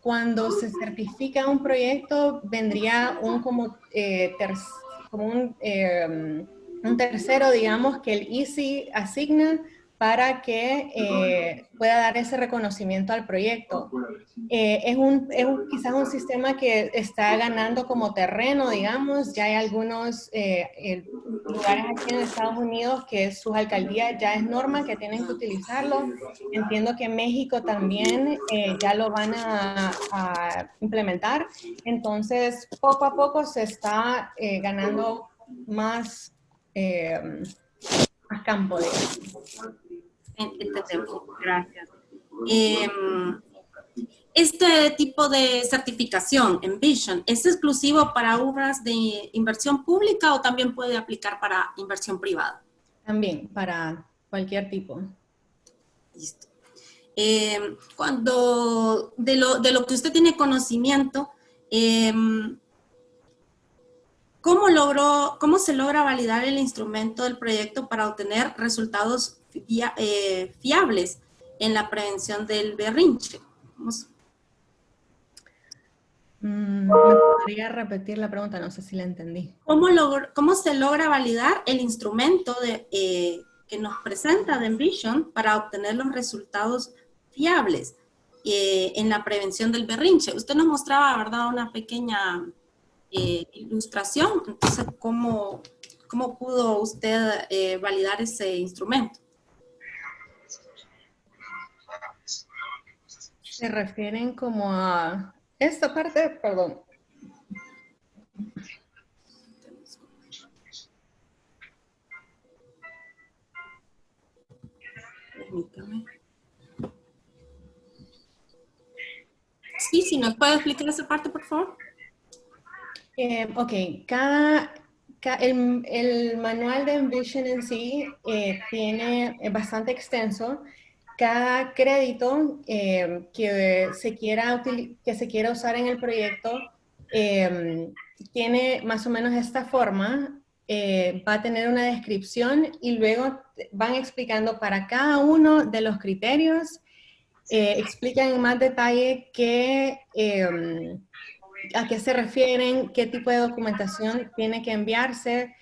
Cuando se certifica un proyecto, vendría un tercero, digamos, que el ICI asigna para que pueda dar ese reconocimiento al proyecto. Quizás un sistema que está ganando como terreno, digamos. Ya hay algunos lugares aquí en Estados Unidos que sus alcaldías ya es norma que tienen que utilizarlo. Entiendo que México también ya lo van a implementar. Entonces, poco a poco se está ganando más, más campo, digamos. Entendemos, gracias. Este tipo de certificación, Envision, ¿es exclusivo para obras de inversión pública o también puede aplicar para inversión privada? También, para cualquier tipo. Listo. Cuando de lo que usted tiene conocimiento, ¿cómo se logra validar el instrumento del proyecto para obtener resultados fiables en la prevención del berrinche? ¿Me podría repetir la pregunta? No sé si la entendí. ¿Cómo se logra validar el instrumento que nos presenta de Envision para obtener los resultados fiables en la prevención del berrinche? Usted nos mostraba, ¿verdad?, una pequeña ilustración. Entonces, ¿cómo pudo usted validar ese instrumento? Se refieren como a esta parte, perdón. Permítame. Sí, si nos puede explicar esa parte, por favor. Ok, el manual de Envision en sí es bastante extenso. Cada crédito que se quiera usar en el proyecto tiene más o menos esta forma. Va a tener una descripción y luego van explicando para cada uno de los criterios, explican en más detalle a qué se refieren, qué tipo de documentación tiene que enviarse.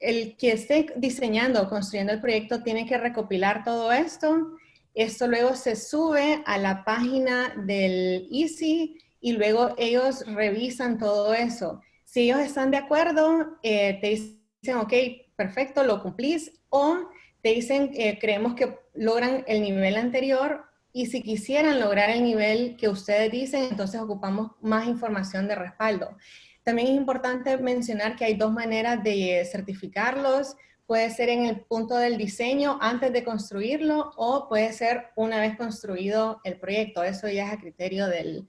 El que esté diseñando o construyendo el proyecto tiene que recopilar todo esto. Esto luego se sube a la página del ICI y luego ellos revisan todo eso. Si ellos están de acuerdo, te dicen, ok, perfecto, lo cumplís, o te dicen, creemos que logran el nivel anterior, y si quisieran lograr el nivel que ustedes dicen, entonces ocupamos más información de respaldo. También es importante mencionar que hay dos maneras de certificarlos. Puede ser en el punto del diseño antes de construirlo, o puede ser una vez construido el proyecto. Eso ya es a criterio del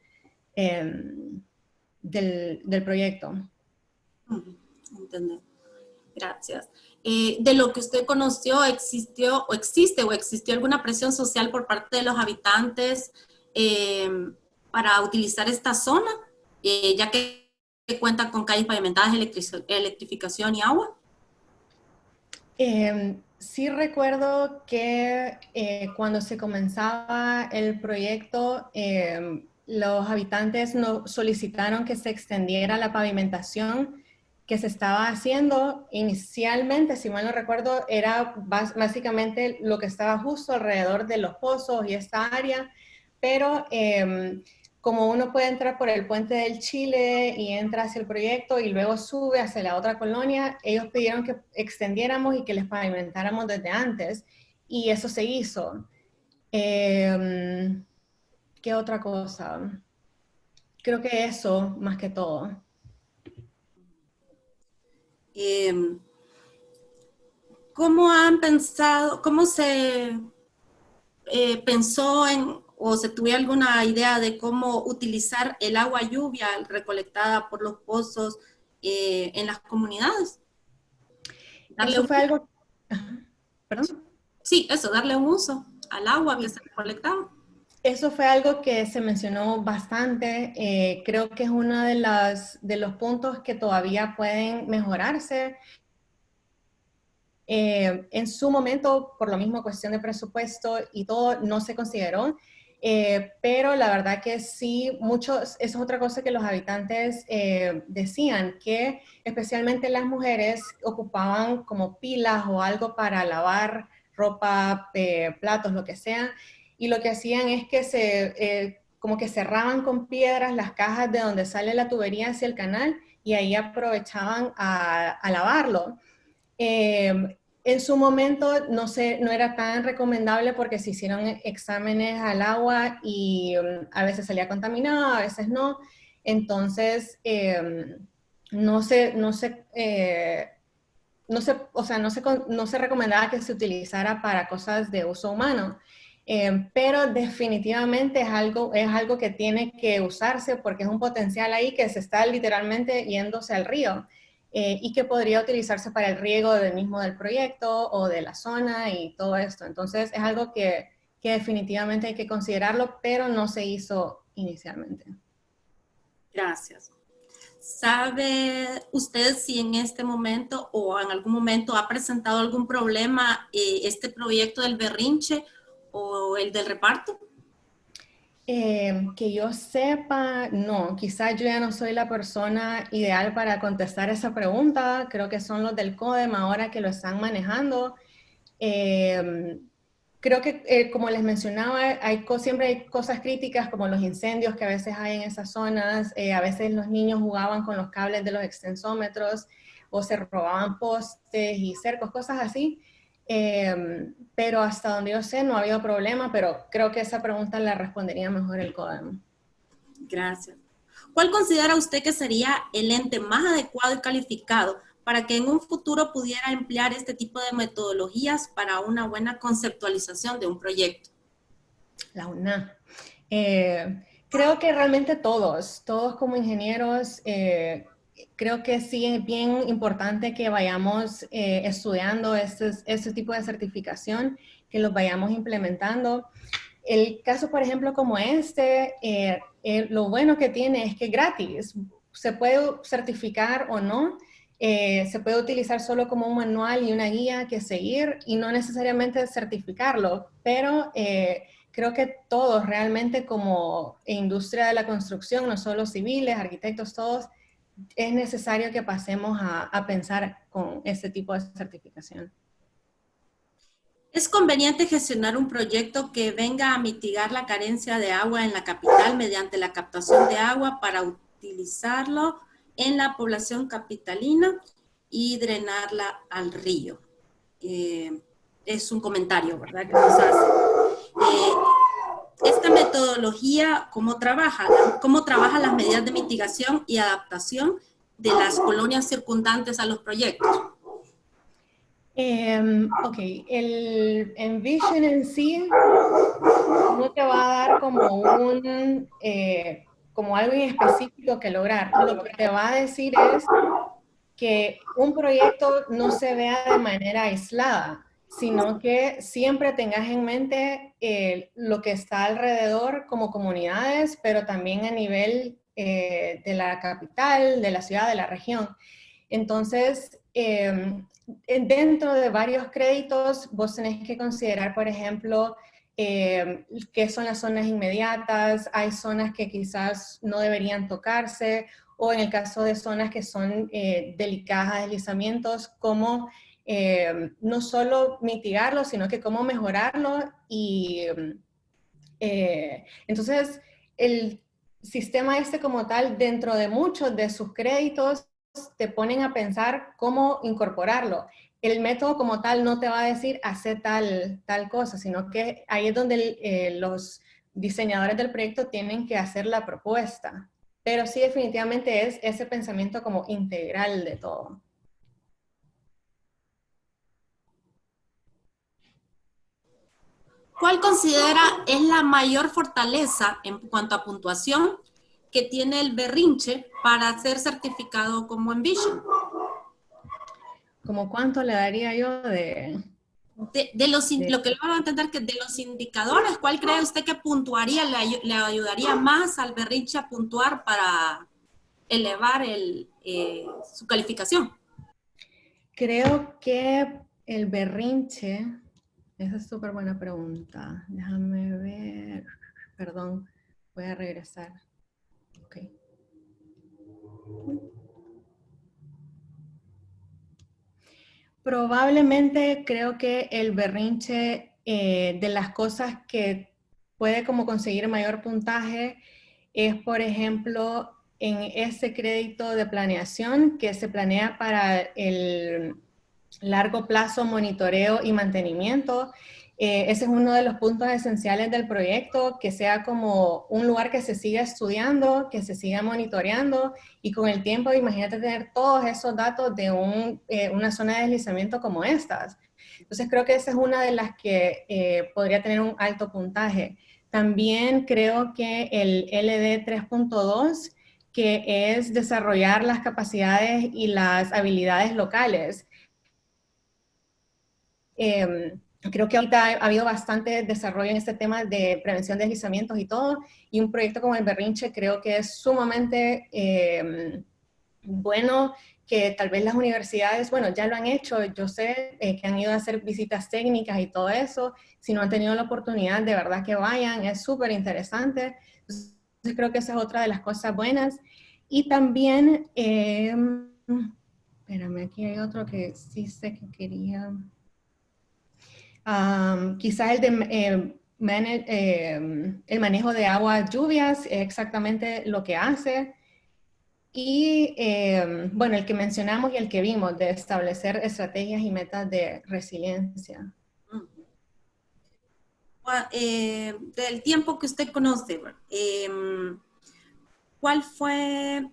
proyecto. Entendemos. Gracias. De lo que usted conoció, ¿existió o existió alguna presión social por parte de los habitantes para utilizar esta zona, ya que cuenta con calles pavimentadas, electrificación y agua? Sí recuerdo que cuando se comenzaba el proyecto, los habitantes nos solicitaron que se extendiera la pavimentación que se estaba haciendo. Inicialmente, si mal no recuerdo, era básicamente lo que estaba justo alrededor de los pozos y esta área, pero como uno puede entrar por el puente del Chile y entra hacia el proyecto y luego sube hacia la otra colonia, ellos pidieron que extendiéramos y que les pavimentáramos desde antes, y eso se hizo. ¿Qué otra cosa? Creo que eso, más que todo. Eh, ¿Cómo han pensado, cómo se pensó en, o se tuvo alguna idea de cómo utilizar el agua lluvia recolectada por los pozos en las comunidades? Darle Eso un fue uso. algo, ajá, perdón. Sí, eso, darle un uso al agua que se recolectaba. Eso fue algo que se mencionó bastante. Creo que es uno de los puntos que todavía pueden mejorarse. En su momento, por lo mismo, cuestión de presupuesto y todo, no se consideró. Pero la verdad que sí, muchos, eso es otra cosa que los habitantes decían, que especialmente las mujeres ocupaban como pilas o algo para lavar ropa, platos, lo que sea, y lo que hacían es que como que cerraban con piedras las cajas de donde sale la tubería hacia el canal y ahí aprovechaban a lavarlo. En su momento no era tan recomendable porque se hicieron exámenes al agua y a veces salía contaminado, a veces no. Entonces, no se, no se, no se, o sea, no se recomendaba que se utilizara para cosas de uso humano. Pero definitivamente es algo que tiene que usarse porque es un potencial ahí que se está literalmente yéndose al río y que podría utilizarse para el riego del proyecto o de la zona y todo esto. Entonces es algo que definitivamente hay que considerarlo, pero no se hizo inicialmente. Gracias. ¿Sabe usted si en este momento o en algún momento ha presentado algún problema este proyecto del berrinche o el del reparto? Que yo sepa, no, quizás yo ya no soy la persona ideal para contestar esa pregunta. Creo que son los del CODEM ahora que lo están manejando. Eh, Creo que, como les mencionaba, siempre hay cosas críticas como los incendios que a veces hay en esas zonas. A veces los niños jugaban con los cables de los extensómetros o se robaban postes y cercos, cosas así. Pero hasta donde yo sé no ha habido problema, pero creo que esa pregunta la respondería mejor el CODEM. Gracias. ¿Cuál considera usted que sería el ente más adecuado y calificado para que en un futuro pudiera emplear este tipo de metodologías para una buena conceptualización de un proyecto? La UNA. Creo que realmente todos como ingenieros, creo que sí es bien importante que vayamos estudiando este tipo de certificación, que los vayamos implementando. El caso, por ejemplo, como lo bueno que tiene es que es gratis. Se puede certificar o no. Se puede utilizar solo como un manual y una guía que seguir y no necesariamente certificarlo, pero creo que todos realmente como industria de la construcción, no solo civiles, arquitectos, todos, es necesario que pasemos a pensar con este tipo de certificación. ¿Es conveniente gestionar un proyecto que venga a mitigar la carencia de agua en la capital mediante la captación de agua para utilizarlo en la población capitalina y drenarla al río? Es un comentario, ¿verdad? Que nos hace. Esta metodología, ¿cómo trabaja las medidas de mitigación y adaptación de las colonias circundantes a los proyectos? Ok, el Envision en sí no te va a dar como algo en específico que lograr. Lo que te va a decir es que un proyecto no se vea de manera aislada, sino que siempre tengas en mente lo que está alrededor como comunidades, pero también a nivel de la capital, de la ciudad, de la región. Entonces, dentro de varios créditos, vos tenés que considerar, por ejemplo, qué son las zonas inmediatas, hay zonas que quizás no deberían tocarse, o en el caso de zonas que son delicadas a deslizamientos, cómo no solo mitigarlo, sino que cómo mejorarlo. Y entonces, el sistema este como tal, dentro de muchos de sus créditos, te ponen a pensar cómo incorporarlo. El método como tal no te va a decir hacer tal cosa, sino que ahí es donde los diseñadores del proyecto tienen que hacer la propuesta. Pero sí, definitivamente es ese pensamiento como integral de todo. ¿Cuál considera es la mayor fortaleza en cuanto a puntuación que tiene el berrinche para ser certificado como Envision? ¿Cómo cuánto le daría yo de Lo que logro entender que de los indicadores, ¿cuál cree usted que puntuaría, le ayudaría más al berrinche a puntuar para elevar su calificación? Creo que el berrinche, esa es súper buena pregunta. Déjame ver, perdón, voy a regresar. Ok. Probablemente creo que el berrinche de las cosas que puede como conseguir mayor puntaje es, por ejemplo, en ese crédito de planeación que se planea para el largo plazo, monitoreo y mantenimiento. Ese es uno de los puntos esenciales del proyecto, que sea como un lugar que se siga estudiando, que se siga monitoreando y con el tiempo, imagínate tener todos esos datos de una zona de deslizamiento como estas. Entonces creo que esa es una de las que podría tener un alto puntaje. También creo que el LD 3.2, que es desarrollar las capacidades y las habilidades locales. Creo que ahorita ha habido bastante desarrollo en este tema de prevención de deslizamientos y todo, y un proyecto como el Berrinche creo que es sumamente bueno, que tal vez las universidades, bueno, ya lo han hecho, yo sé que han ido a hacer visitas técnicas y todo eso, si no han tenido la oportunidad, de verdad que vayan, es súper interesante. Entonces creo que esa es otra de las cosas buenas. Y también, espérame, aquí hay otro que sí sé que quería... quizás el manejo de aguas lluvias es exactamente lo que hace. Y bueno, el que mencionamos y el que vimos de establecer estrategias y metas de resiliencia. Del tiempo que usted conoce, ¿cuál fue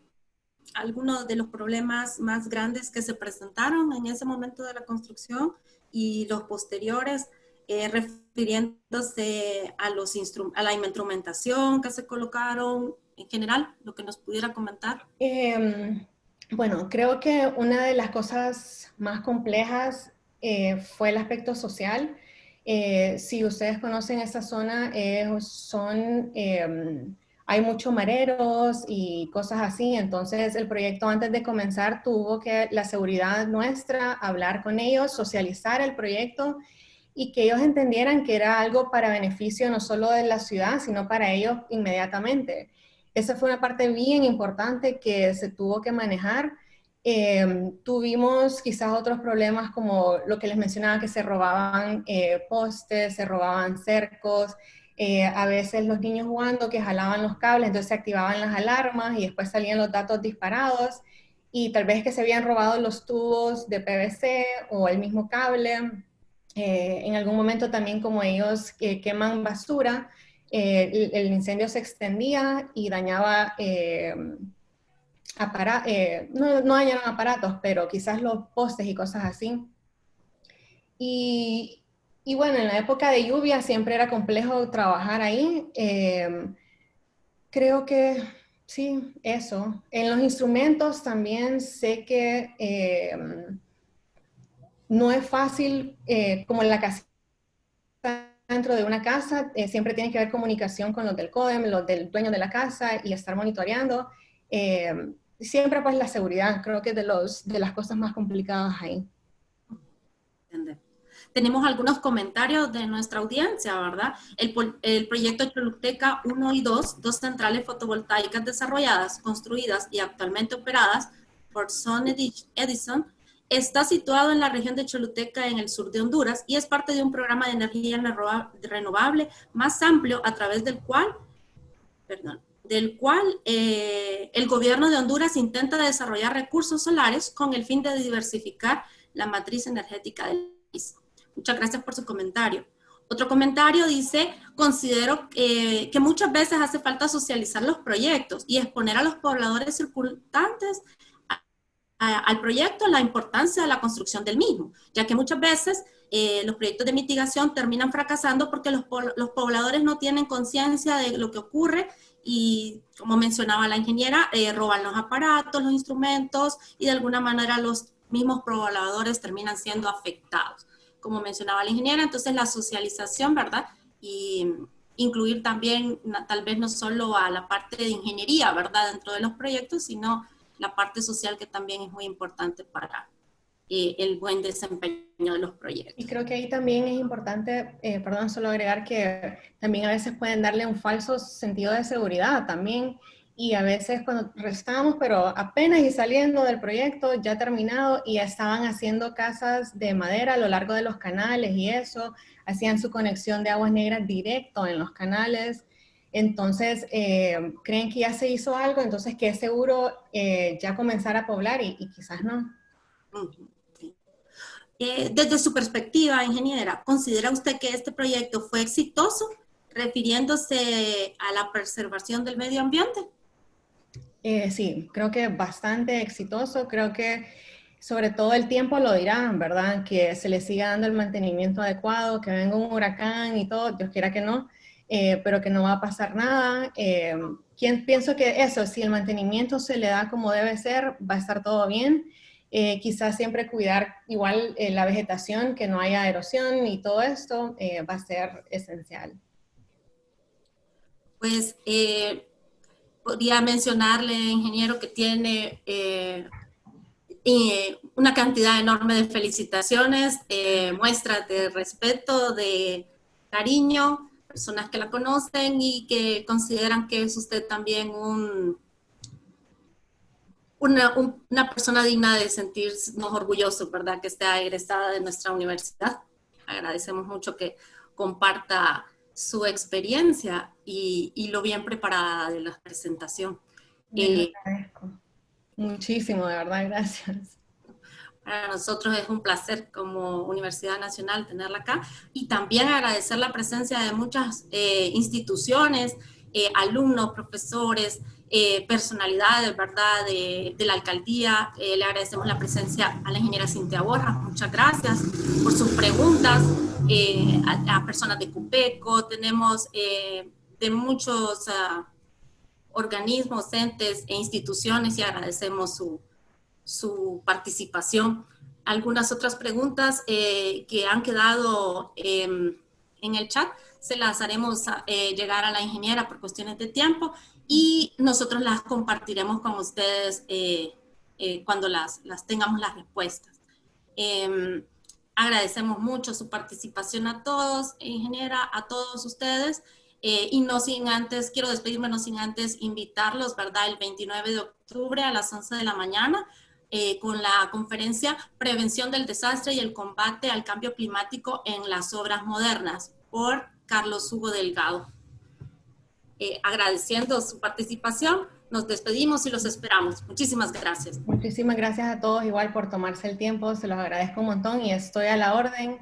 alguno de los problemas más grandes que se presentaron en ese momento de la construcción y los posteriores, refiriéndose a la instrumentación que se colocaron en general, lo que nos pudiera comentar? Bueno, creo que una de las cosas más complejas fue el aspecto social. Si ustedes conocen esta zona, hay muchos mareros y cosas así, entonces el proyecto antes de comenzar tuvo que la seguridad nuestra, hablar con ellos, socializar el proyecto y que ellos entendieran que era algo para beneficio no solo de la ciudad, sino para ellos inmediatamente. Esa fue una parte bien importante que se tuvo que manejar. Tuvimos quizás otros problemas como lo que les mencionaba, que se robaban postes, se robaban cercos, a veces los niños jugando que jalaban los cables, entonces se activaban las alarmas y después salían los datos disparados y tal vez que se habían robado los tubos de PVC o el mismo cable. En algún momento también como ellos queman basura, el incendio se extendía y dañaba, no dañaron aparatos, pero quizás los postes y cosas así. Y bueno, en la época de lluvia siempre era complejo trabajar ahí. Creo que sí, eso. En los instrumentos también sé que no es fácil, como en la casa dentro de una casa, siempre tiene que haber comunicación con los del CODEM, los del dueño de la casa y estar monitoreando. Siempre pues la seguridad, creo que es de las cosas más complicadas ahí. Tenemos algunos comentarios de nuestra audiencia, ¿verdad? El proyecto Choluteca 1 y 2, dos centrales fotovoltaicas desarrolladas, construidas y actualmente operadas por Sun Edison, está situado en la región de Choluteca, en el sur de Honduras, y es parte de un programa de energía renovable más amplio, a través del cual el gobierno de Honduras intenta desarrollar recursos solares con el fin de diversificar la matriz energética del país. Muchas gracias por su comentario. Otro comentario dice: considero que muchas veces hace falta socializar los proyectos y exponer a los pobladores circunstantes al proyecto la importancia de la construcción del mismo, ya que muchas veces los proyectos de mitigación terminan fracasando porque los pobladores no tienen conciencia de lo que ocurre y, como mencionaba la ingeniera, roban los aparatos, los instrumentos y de alguna manera los mismos pobladores terminan siendo afectados. Como mencionaba la ingeniera, entonces la socialización, ¿verdad? Y incluir también, tal vez no solo a la parte de ingeniería, ¿verdad? Dentro de los proyectos, sino la parte social que también es muy importante para el buen desempeño de los proyectos. Y creo que ahí también es importante, perdón, solo agregar que también a veces pueden darle un falso sentido de seguridad también, y a veces cuando restamos, pero apenas y saliendo del proyecto, ya terminado, y ya estaban haciendo casas de madera a lo largo de los canales y eso, hacían su conexión de aguas negras directo en los canales. Entonces, creen que ya se hizo algo, entonces que es seguro ya comenzar a poblar y quizás no. Desde su perspectiva, ingeniera, ¿considera usted que este proyecto fue exitoso refiriéndose a la preservación del medio ambiente? Sí, creo que bastante exitoso. Creo que sobre todo el tiempo lo dirán, ¿verdad? Que se le siga dando el mantenimiento adecuado, que venga un huracán y todo, Dios quiera que no, pero que no va a pasar nada. Pienso que eso, si el mantenimiento se le da como debe ser, va a estar todo bien. Quizás siempre cuidar igual la vegetación, que no haya erosión y todo esto va a ser esencial. Pues podría mencionarle, ingeniero, que tiene una cantidad enorme de felicitaciones, muestras de respeto, de cariño, personas que la conocen y que consideran que es usted también una persona digna de sentirnos orgullosos, ¿verdad? Que esté egresada de nuestra universidad. Agradecemos mucho que comparta su experiencia y lo bien preparada de la presentación. Le agradezco muchísimo, de verdad, gracias. Para nosotros es un placer como Universidad Nacional tenerla acá y también agradecer la presencia de muchas instituciones, alumnos, profesores, personalidades, ¿verdad?, de la alcaldía. Le agradecemos la presencia a la ingeniera Cintia Borja, muchas gracias por sus preguntas, a personas de CUPECO, tenemos de muchos organismos, entes e instituciones y agradecemos su participación. Algunas otras preguntas que han quedado en el chat se las haremos llegar a la ingeniera por cuestiones de tiempo y nosotros las compartiremos con ustedes cuando las tengamos las respuestas. Agradecemos mucho su participación a todos, ingeniera, a todos ustedes. Y no sin antes, quiero despedirme, no sin antes invitarlos, ¿verdad? El 29 de octubre a las 11 de la mañana con la conferencia Prevención del Desastre y el Combate al Cambio Climático en las Obras Modernas, por Carlos Hugo Delgado. Agradeciendo su participación, nos despedimos y los esperamos. Muchísimas gracias. Muchísimas gracias a todos igual por tomarse el tiempo, se los agradezco un montón y estoy a la orden.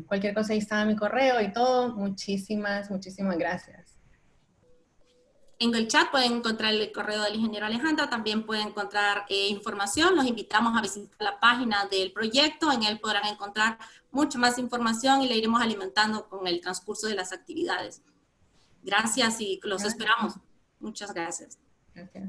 Cualquier cosa ahí está mi correo y todo. Muchísimas gracias. En el chat pueden encontrar el correo del ingeniero Alejandro, también pueden encontrar información. Los invitamos a visitar la página del proyecto, en él podrán encontrar mucha más información y le iremos alimentando con el transcurso de las actividades. Gracias y los esperamos. Muchas gracias. Gracias.